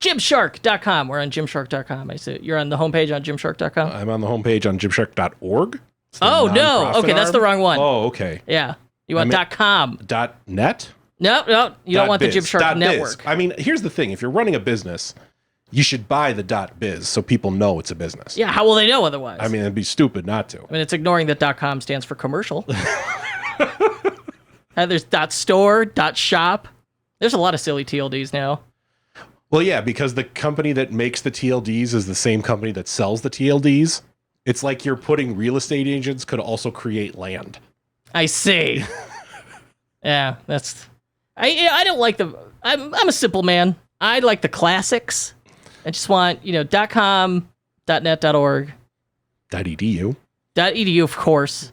Gymshark.com. We're on Gymshark.com. I see you're on the homepage on Gymshark.com. I'm on the homepage on Gymshark.org. Oh, no. Okay, that's the wrong one. Oh, okay. Yeah. You want .com. .net? No. You don't want the Gymshark network. Biz. I mean, here's the thing. If you're running a business, you should buy the .biz so people know it's a business. Yeah, how will they know otherwise? I mean, it'd be stupid not to. I mean, it's ignoring that .com stands for commercial. There's .store, .shop. There's a lot of silly TLDs now. Well, yeah, because the company that makes the TLDs is the same company that sells the TLDs. It's like you're putting real estate agents could also create land. I see. Yeah, that's... I don't like the... I'm a simple man. I like the classics. I just want, .com, .net, .org. .edu. .edu, of course.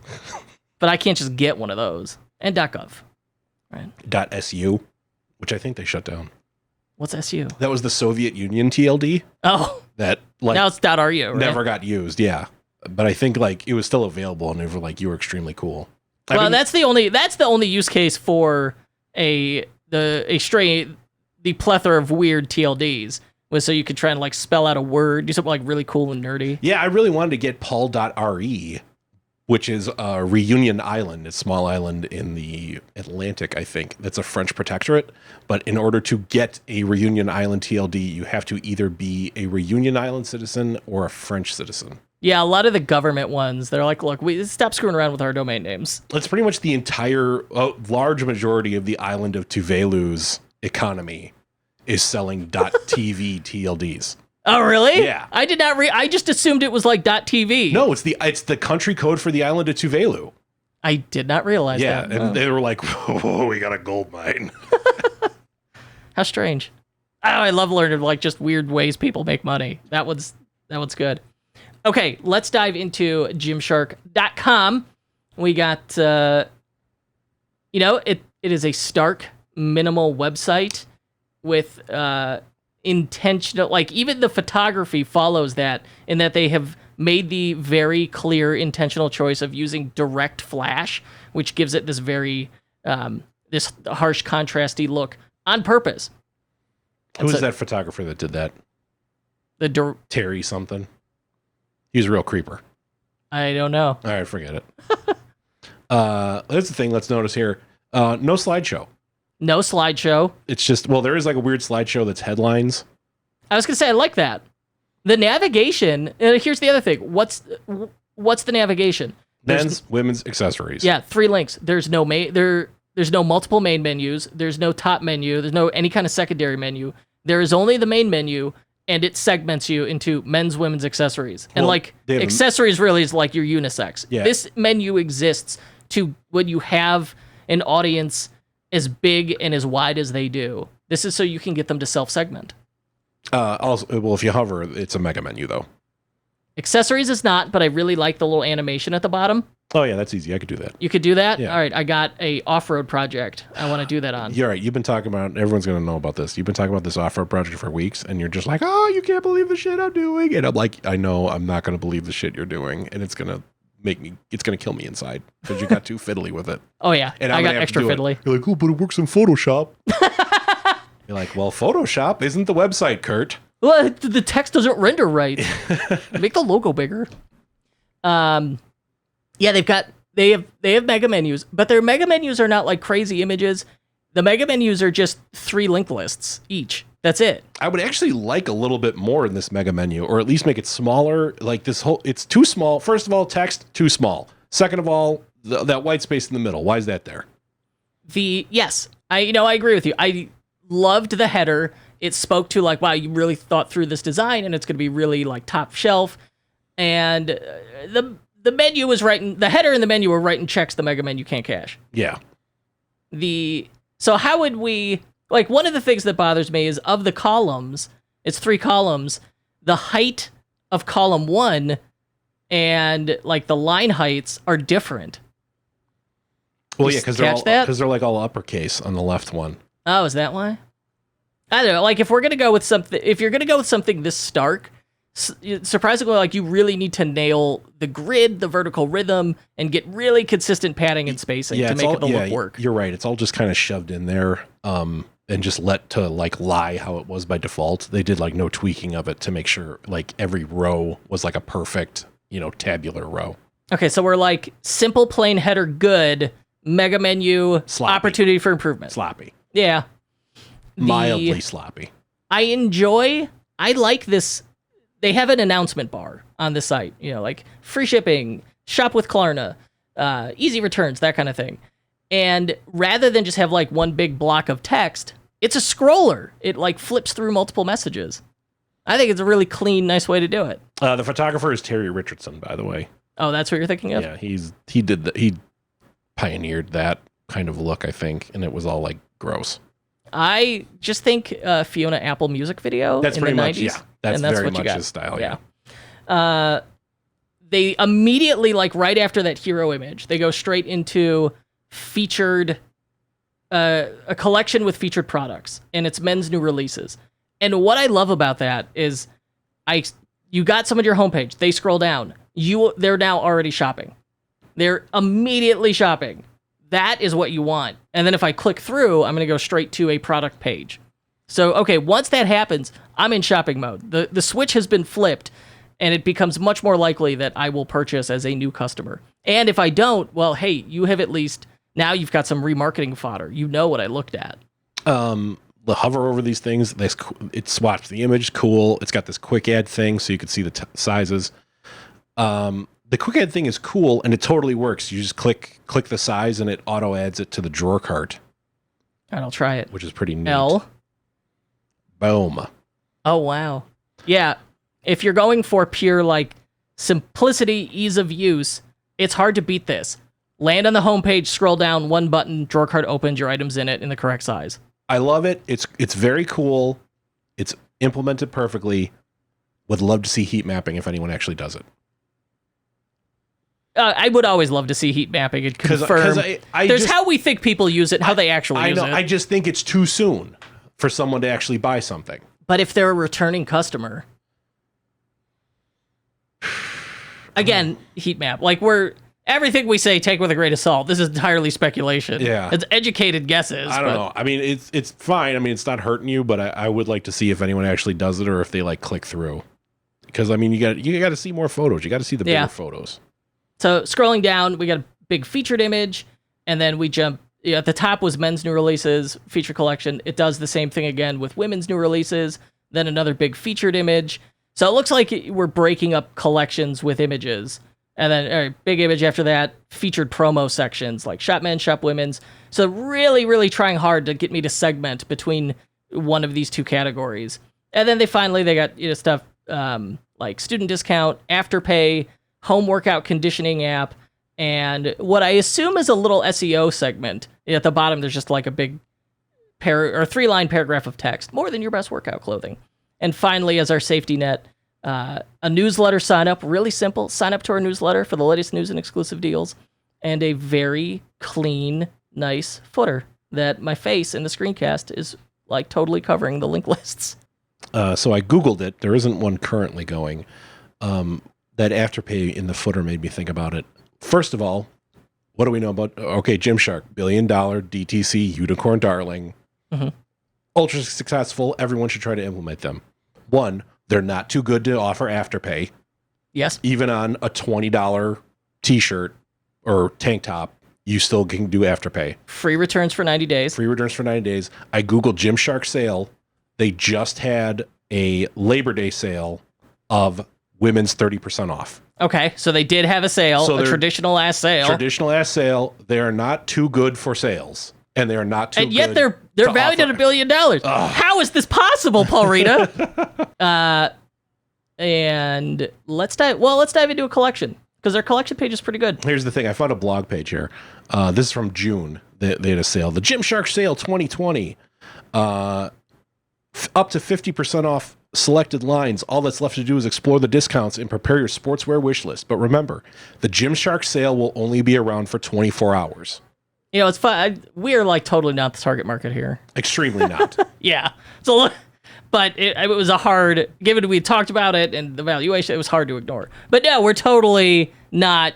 But I can't just get one of those. And .gov. Right. .su, which I think they shut down. What's SU? That was the Soviet Union TLD. Oh. That, now it's .ru, right? Never got used, yeah. But I think, it was still available, and they were like, you were extremely cool. Well, that's the only use case for the plethora of weird TLDs was so you could try and spell out a word, do something really cool and nerdy. Yeah, I really wanted to get Paul.re, which is Reunion Island, a small island in the Atlantic, I think. That's a French protectorate. But in order to get a Reunion Island TLD, you have to either be a Reunion Island citizen or a French citizen. Yeah, a lot of the government ones, they're like, look, we stop screwing around with our domain names. That's pretty much the entire, large majority of the island of Tuvalu's economy is selling .tv TLDs. Oh, really? Yeah. I did not I just assumed it was .tv. No, it's the country code for the island of Tuvalu. I did not realize that. Yeah, and they were like, whoa, we got a gold mine. How strange. Oh, I love learning just weird ways people make money. That one's good. Okay, let's dive into Gymshark.com. We got, it is a stark, minimal website with intentional, even the photography follows that in that they have made the very clear intentional choice of using direct flash, which gives it this very, this harsh, contrasty look on purpose. Who was that photographer that did that? Terry something. He was a real creeper. I don't know. All right, forget it. That's the thing. Let's notice here. No slideshow. No slideshow. It's just, there is a weird slideshow that's headlines. I was going to say, I like that. The navigation, here's the other thing. What's the navigation? Men's, women's, accessories. Yeah, 3 links. There's no multiple main menus. There's no top menu. There's no any kind of secondary menu. There is only the main menu. And it segments you into men's, women's, accessories. And accessories really is like your unisex. Yeah. This menu exists to when you have an audience as big and as wide as they do. This is so you can get them to self-segment. Also, if you hover, it's a mega menu though. Accessories is not, but I really like the little animation at the bottom. Oh yeah, that's easy. I could do that. You could do that? Yeah. All right, I got a off-road project I want to do that on. You're right. You've been talking about, everyone's going to know about this. You've been talking about this off-road project for weeks, and you're just like, oh, you can't believe the shit I'm doing. And I'm like, I know I'm not going to believe the shit you're doing, and it's going to kill me inside because you got too fiddly with it. Oh yeah, and I got extra fiddly. You're like, oh, but it works in Photoshop. You're like, well, Photoshop isn't the website, Kurt. Well, the text doesn't render right. Make the logo bigger. Yeah, they have mega menus, but their mega menus are not crazy images. The mega menus are just 3 linked lists each. That's it. I would actually like a little bit more in this mega menu, or at least make it smaller. It's too small. First of all, text, too small. Second of all, that white space in the middle. Why is that there? Yes, I agree with you. I loved the header. It spoke to wow, you really thought through this design, and it's going to be really top shelf. And the menu was the header and the menu were writing checks the mega menu can't cache. Yeah. So how would we, one of the things that bothers me is of the columns, it's 3 columns, the height of column 1 and the line heights are different. Well, yeah, because they're all uppercase on the left one. Oh, is that why? I don't know. If we're going to go with something, if you're going to go with something this stark, surprisingly, you really need to nail the grid, the vertical rhythm, and get really consistent padding and spacing to make the look work. You're right. It's all just kind of shoved in there. and just lie how it was by default. They did like no tweaking of it to make sure like every row was like a perfect, tabular row. Okay, so we're like simple, plain header, good, mega menu, Sloppy. opportunity for improvement. Sloppy. Yeah. Mildly sloppy. I like this. They have an announcement bar on the site, like free shipping, shop with Klarna, easy returns, that kind of thing. And rather than just have like one big block of text, it's a scroller. It like flips through multiple messages. I think it's a really clean, nice way to do it. The photographer is Terry Richardson, by the way. Oh, that's what you're thinking of? Yeah, he pioneered that kind of look, I think, and it was all like gross. I just think Fiona Apple music video that's in pretty the much 90s. Yeah, that's very much his style. Yeah. They immediately, like right after that hero image, they go straight into featured a collection with featured products, and it's men's new releases. And what I love about that is you got some on your homepage, they scroll down, they're now already shopping. They're immediately shopping. That is what you want. And then if I click through, I'm going to go straight to a product page. So, okay, once that happens, I'm in shopping mode. The switch has been flipped, and it becomes much more likely that I will purchase as a new customer. And if I don't, well, hey, you have at least, now you've got some remarketing fodder. You know what I looked at. The hover over these things, it swaps the image, cool. It's got this quick add thing so you can see the sizes. The quick add thing is cool, and it totally works. You just click the size, and it auto adds it to the drawer cart. All right, I'll try it. Which is pretty neat. L. Boom. Oh, wow. Yeah, if you're going for pure, like, simplicity, ease of use, it's hard to beat this. Land on the homepage, scroll down, one button, drawer cart opens, your item's in it in the correct size. I love it. It's very cool. It's implemented perfectly. Would love to see heat mapping if anyone actually does it. I would always love to see heat mapping and confirm. There's how we think people use it, how they actually use it. I just think it's too soon for someone to actually buy something. But if they're a returning customer, again, heat map. Like everything we say, take with a grain of salt. This is entirely speculation. Yeah. It's educated guesses. I don't know. I mean, it's fine. I mean, it's not hurting you, but I would like to see if anyone actually does it or if they like click through. Because I mean, you got to see more photos. You got to see the bigger photos. So scrolling down, we got a big featured image, and then we jump. At the top was men's new releases, feature collection. It does the same thing again with women's new releases, then another big featured image. So it looks like we're breaking up collections with images. And then big image after that, featured promo sections like shop men's, shop women's. So really, really trying hard to get me to segment between one of these two categories. And then they got stuff like student discount, afterpay, home workout conditioning app, and what I assume is a little SEO segment. At the bottom, there's just like a big 3-line paragraph of text, more than your best workout clothing. And finally, as our safety net, a newsletter sign up, really simple. Sign up to our newsletter for the latest news and exclusive deals, and a very clean, nice footer that my face in the screencast is like totally covering the link lists. So I Googled it. There isn't one currently going. That Afterpay in the footer made me think about it. First of all, what do we know about? Okay, Gymshark, $1 billion DTC unicorn darling, ultra successful. Everyone should try to implement them. One, they're not too good to offer Afterpay. Yes, even on a $20 T-shirt or tank top, you still can do Afterpay. Free returns for 90 days. Free returns for 90 days. I Googled Gymshark sale. They just had a Labor Day sale of women's 30% off. Okay, so they did have a sale, a traditional ass sale. Traditional ass sale. They are not too good for sales, and they are not too. And yet they're valued at $1 billion. How is this possible, Paul Rita? And let's dive into a collection because their collection page is pretty good. Here's the thing: I found a blog page here. This is from June. They had a sale, the Gymshark sale 2020. Up to 50% off selected lines. All that's left to do is explore the discounts and prepare your sportswear wish list. But remember, the Gymshark sale will only be around for 24 hours. It's fun. We are like totally not the target market here. Extremely not. Yeah. So, but it was a hard, given we talked about it and the valuation, it was hard to ignore. But no, we're totally not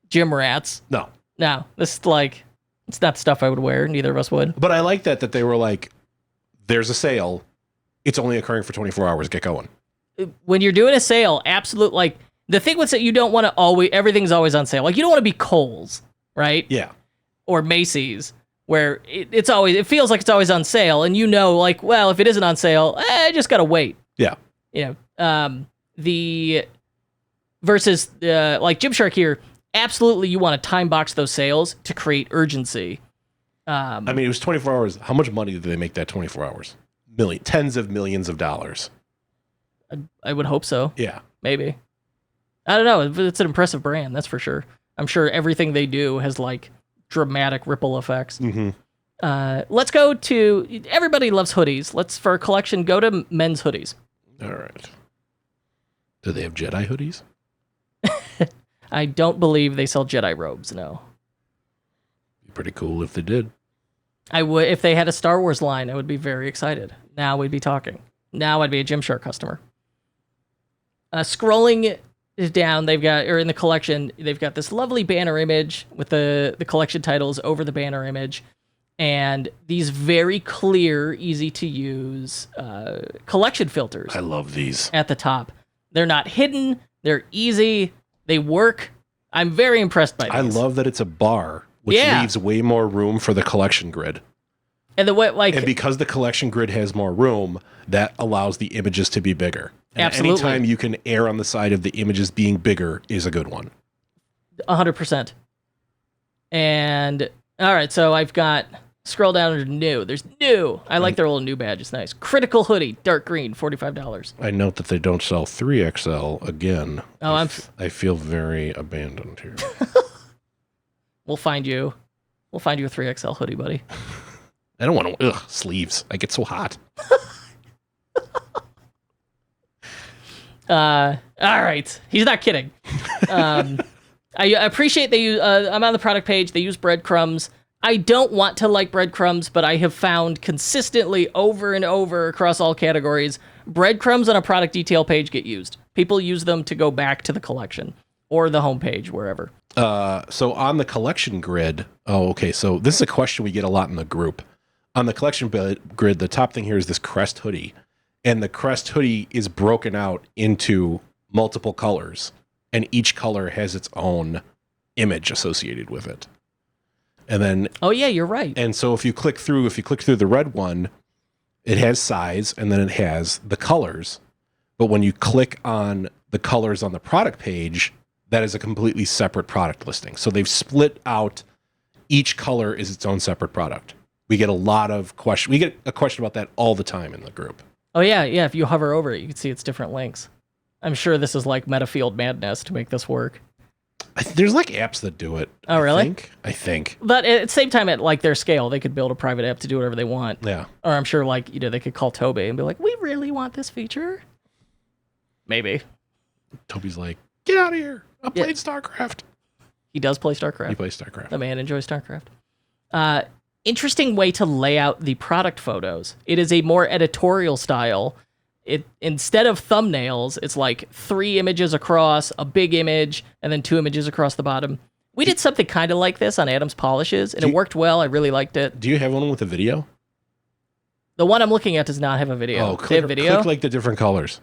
gym rats. No. This is like, it's not stuff I would wear. Neither of us would. But I like that they were like, there's a sale. It's only occurring for 24 hours. Get going. When you're doing a sale, absolute, like, the thing with it, you don't want to always, everything's always on sale. Like, you don't want to be Kohl's, right? Yeah. Or Macy's, where it feels like it's always on sale, and you know, like, well, if it isn't on sale, I just gotta wait. Yeah. You know, the versus like Gymshark here, absolutely, you want to time box those sales to create urgency. I mean, it was 24 hours. How much money did they make that 24 hours? Tens of millions of dollars. I would hope so. Yeah. Maybe. I don't know. It's an impressive brand, that's for sure. I'm sure everything they do has like dramatic ripple effects. Mm-hmm. Let's go to, everybody loves hoodies. Let's, for a collection, go to men's hoodies. All right. Do they have Jedi hoodies? I don't believe they sell Jedi robes, no. Be pretty cool if they did. I would, if they had a Star Wars line, I would be very excited. Now we'd be talking. Now I'd be a Gymshark customer. Scrolling down, they've got, or in the collection, they've got this lovely banner image with the collection titles over the banner image, and these very clear, easy to use collection filters. I love these. At the top. They're not hidden. They're easy. They work. I'm very impressed by these. I love that it's a bar, which leaves way more room for the collection grid. And the way, like, and because the collection grid has more room, that allows the images to be bigger. And absolutely. anytime you can err on the side of the images being bigger is a good one. 100%. And all right, so I've got, scroll down to new. There's new. I like their little new badge. It's nice. Critical hoodie, dark green, $45. I note that they don't sell 3XL again. Oh, I feel very abandoned here. We'll find you a 3XL hoodie, buddy. I don't want to, sleeves. I get so hot. All right. He's not kidding. I appreciate they use, I'm on the product page. They use breadcrumbs. I don't want to like breadcrumbs, but I have found consistently over and over across all categories, breadcrumbs on a product detail page get used. People use them to go back to the collection or the homepage, wherever. So on the collection grid, so this is a question we get a lot in the group. On the collection grid, the top thing here is this crest hoodie. And the crest hoodie is broken out into multiple colors. And each color has its own image associated with it. And then... Oh, yeah, you're right. And so if you click through the red one, it has size, and then it has the colors. But when you click on the colors on the product page, that is a completely separate product listing. So they've split out, each color is its own separate product. We get a lot of questions. We get a question about that all the time in the group. Oh, yeah. If you hover over it, you can see it's different links. I'm sure this is like Metafield madness to make this work. There's like apps that do it. Oh, really? I think. But at the same time, at like their scale, they could build a private app to do whatever they want. Yeah. Or I'm sure like, they could call Toby and be like, we really want this feature. Maybe. Toby's like, get out of here. I played StarCraft. He does play StarCraft. He plays StarCraft. The man enjoys StarCraft. Interesting way to lay out the product photos. It is a more editorial style. It, instead of thumbnails, it's like 3 images across, a big image, and then 2 images across the bottom. We did something kind of like this on Adam's Polishes, and it worked well. I really liked it. Do you have one with a video? The one I'm looking at does not have a video. Oh, They have video? Click like the different colors.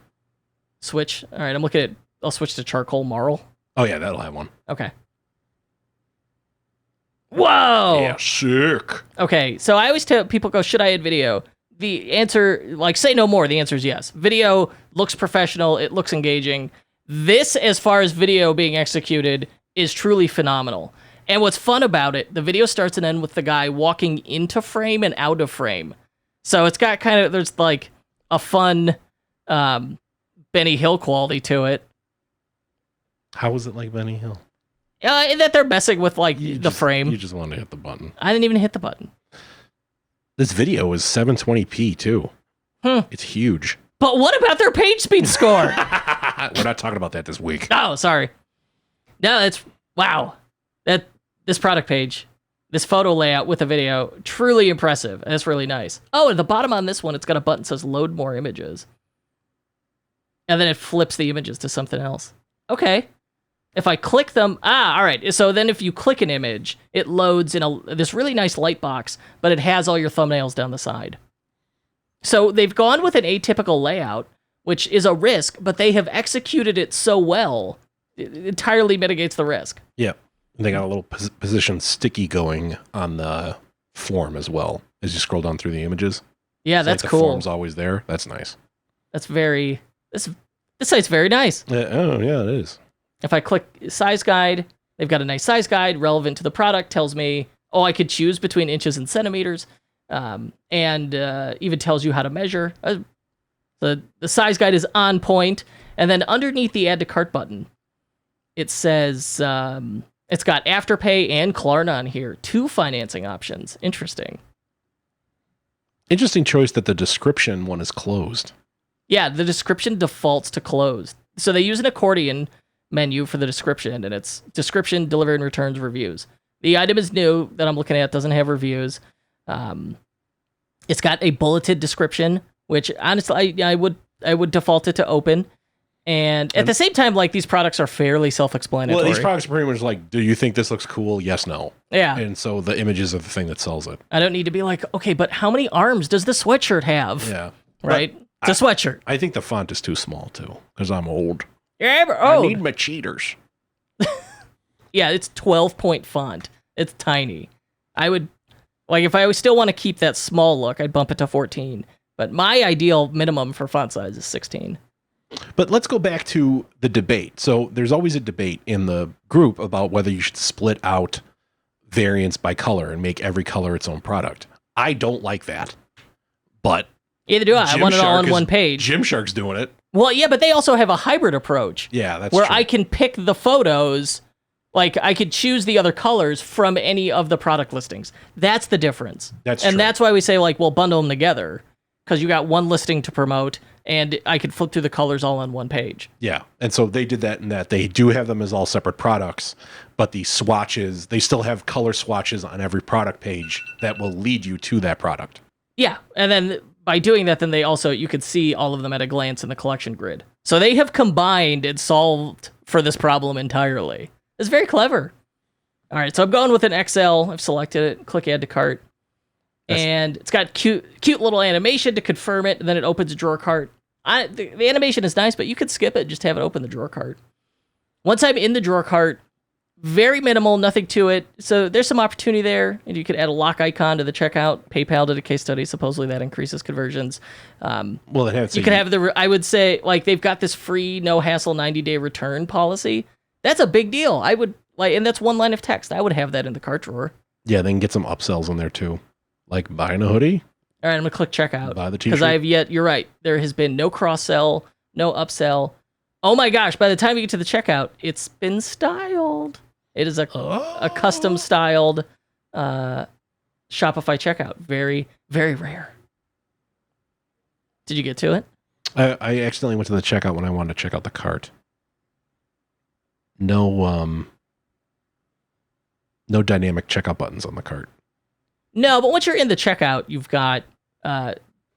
Switch. All right, I'm looking at... I'll switch to charcoal marl. Oh, yeah, that'll have one. Okay. Whoa! Yeah, sick. Okay, so I always tell people, go, should I add video? The answer, like, say no more. The answer is yes. Video looks professional. It looks engaging. This, as far as video being executed, is truly phenomenal. And what's fun about it, the video starts and ends with the guy walking into frame and out of frame. So it's got kind of, there's like a fun Benny Hill quality to it. How was it like Benny Hill? That they're messing with like the frame. You just wanted to hit the button. I didn't even hit the button. This video is 720p too. It's huge. But what about their page speed score? We're not talking about that this week. Oh, sorry. No, it's wow. This product page, this photo layout with a video, truly impressive. That's really nice. Oh, at the bottom on this one, it's got a button that says load more images. And then it flips the images to something else. Okay. If I click them, all right. So then if you click an image, it loads in this really nice light box, but it has all your thumbnails down the side. So they've gone with an atypical layout, which is a risk, but they have executed it so well, it entirely mitigates the risk. Yeah. And they got a little position sticky going on the form as well as you scroll down through the images. Yeah, It's that's like cool. The form's always there. That's nice. That's very... This site's very nice. Oh, yeah, it is. If I click size guide, they've got a nice size guide relevant to the product, tells me, I could choose between inches and centimeters, and even tells you how to measure. The size guide is on point, and then underneath the add to cart button, it says it's got Afterpay and Klarna on here. 2 financing options. Interesting. Interesting choice that the description one is closed. Yeah, the description defaults to closed. So they use an accordion menu for the description, and it's description, delivery and returns, reviews. The item is new that I'm looking at, doesn't have reviews. It's got a bulleted description, which honestly I would default it to open. And at the same time, like, these products are fairly self-explanatory. Well, these products are pretty much like, do you think this looks cool? Yes, no. Yeah. And so the images are the thing that sells it. I don't need to be like, okay, but how many arms does the sweatshirt have? Yeah. Right? It's a sweatshirt. I think the font is too small, too, because I'm old. You're ever old. I need my cheaters. Yeah, it's 12-point font. It's tiny. I would, like, if I still want to keep that small look, I'd bump it to 14. But my ideal minimum for font size is 16. But let's go back to the debate. So there's always a debate in the group about whether you should split out variants by color and make every color its own product. I don't like that. But either do I. I want it all on one page. Gymshark's doing it. Well, yeah, but they also have a hybrid approach. Yeah, that's where true. I can pick the photos, like I could choose the other colors from any of the product listings. That's the difference. That's true. And that's why we say, like, we'll bundle them together, because you got one listing to promote, and I could flip through the colors all on one page. Yeah, and so they did that in that they do have them as all separate products, but the swatches, they still have color swatches on every product page that will lead you to that product. Yeah, and then by doing that, then they also, you could see all of them at a glance in the collection grid. So they have combined and solved for this problem entirely. It's very clever. All right, so I'm going with an XL. I've selected it. Click add to cart. And it's got cute little animation to confirm it, and then it opens a drawer cart. The animation is nice, but you could skip it and just have it open the drawer cart. Once I'm in the drawer cart, very minimal, nothing to it. So there's some opportunity there, and you could add a lock icon to the checkout. PayPal did a case study. Supposedly that increases conversions. Well, you could have I would say, like, they've got this free, no hassle 90-day return policy. That's a big deal. I would like, and that's one line of text. I would have that in the cart drawer. Yeah, they can get some upsells in there too, like buying a hoodie. All right, I'm gonna click checkout. Buy the t-shirt. Because I have yet. You're right. There has been no cross sell, no upsell. Oh my gosh! By the time you get to the checkout, it's been styled. It is a custom styled Shopify checkout. Very, very rare. Did you get to it? I accidentally went to the checkout when I wanted to check out the cart. No dynamic checkout buttons on the cart. No, but once you're in the checkout, you've got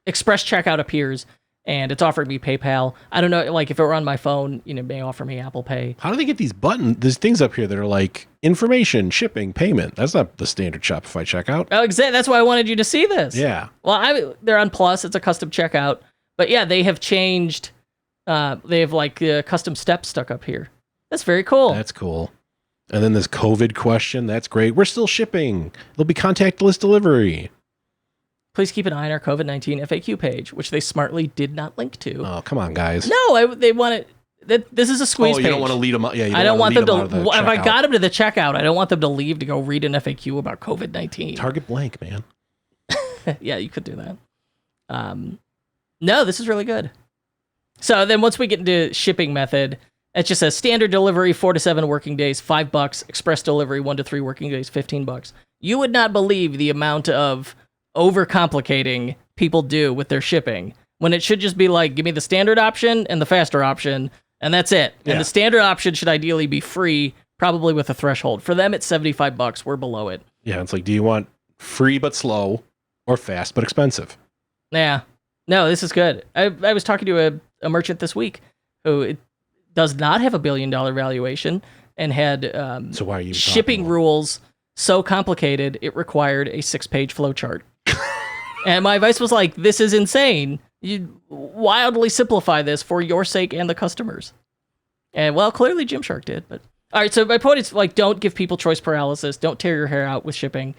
Express Checkout appears, and it's offering me PayPal. I don't know, like if it were on my phone, it may offer me Apple Pay. How do they get these things up here that are like information, shipping, payment? That's not the standard Shopify checkout. Oh, exactly. That's why I wanted you to see this. Yeah. Well, they're on Plus. It's a custom checkout. But yeah, they have changed. They have like custom steps stuck up here. That's very cool. That's cool. And then this COVID question. That's great. We're still shipping. There'll be contactless delivery. Please keep an eye on our COVID-19 FAQ page, which they smartly did not link to. Oh, come on, guys. No, they want it. This is a squeeze page. You don't want to lead them up. Yeah, I don't want them to. If I got them to the checkout, I don't want them to leave to go read an FAQ about COVID-19. Target blank, man. Yeah, you could do that. No, this is really good. So then once we get into shipping method, it just says standard delivery 4 to 7 working days, $5. Express delivery 1 to 3 working days, $15. You would not believe the amount of overcomplicating people do with their shipping when it should just be like, give me the standard option and the faster option, and that's it. Yeah. And the standard option should ideally be free, probably with a threshold. For them, it's $75. We're below it. Yeah, it's like, do you want free but slow or fast but expensive? Yeah. No, this is good. I was talking to a merchant this week who does not have $1 billion valuation and had so why are you shipping rules so complicated it required a 6-page flowchart. And my advice was like, this is insane. You wildly simplify this for your sake and the customers. And well, clearly Gymshark did. But all right, so my point is like, don't give people choice paralysis. Don't tear your hair out with shipping.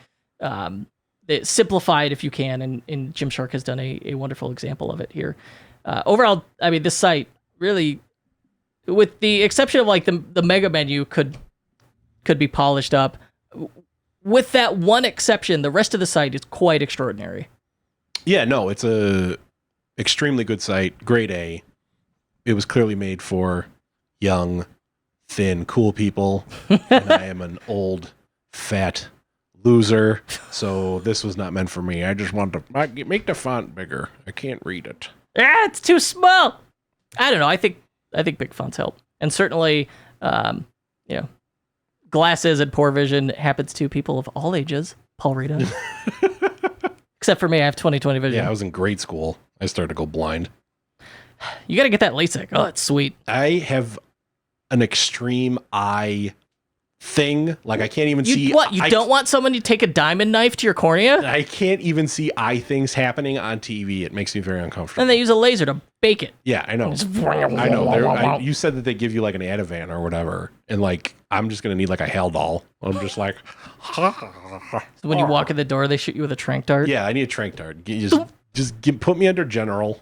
Simplify it if you can. And Gymshark has done a wonderful example of it here. Overall, I mean, this site really, with the exception of like the mega menu could be polished up. With that one exception, the rest of the site is quite extraordinary. Yeah, no, it's a extremely good site, grade A. It was clearly made for young, thin, cool people, and I am an old, fat loser, so this was not meant for me. I just want to make the font bigger. I can't read it. Ah, it's too small. I don't know. I think big fonts help, and certainly, glasses and poor vision happens to people of all ages. Paul Rita. Except for me, I have 20/20 vision. Yeah, I was in grade school. I started to go blind. You got to get that LASIK. Oh, it's sweet. I have an extreme eye thing. Like I can't even see. What? You don't want someone to take a diamond knife to your cornea? I can't even see eye things happening on TV. It makes me very uncomfortable. And they use a laser to bake it. Yeah, I know. I know. You said that they give you like an Ativan or whatever, and like I'm just gonna need like a Haldol. I'm just like. So when you walk in the door, they shoot you with a trank dart. Yeah, I need a trank dart. Put me under general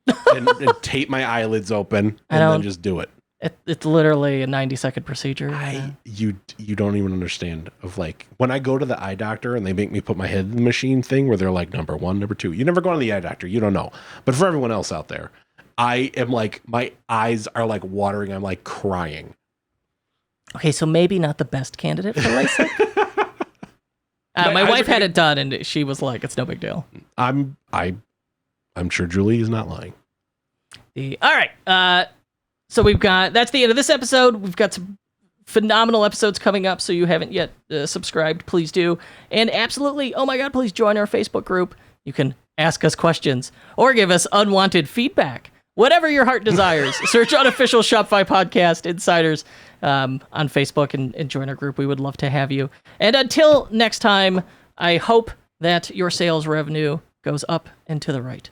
and tape my eyelids open, and then just do it. It's literally a 90-second procedure. You don't even understand of like when I go to the eye doctor and they make me put my head in the machine thing where they're like number 1, number 2. You never go to the eye doctor, you don't know. But for everyone else out there, I am like my eyes are like watering. I'm like crying. Okay, so maybe not the best candidate for LASIK. My wife had it done, and she was like, "It's no big deal." I'm sure Julie is not lying. All right. So that's the end of this episode. We've got some phenomenal episodes coming up. So you haven't yet subscribed, please do. And absolutely, oh my God, please join our Facebook group. You can ask us questions or give us unwanted feedback. Whatever your heart desires. Search Unofficial Shopify Podcast Insiders on Facebook and join our group. We would love to have you. And until next time, I hope that your sales revenue goes up and to the right.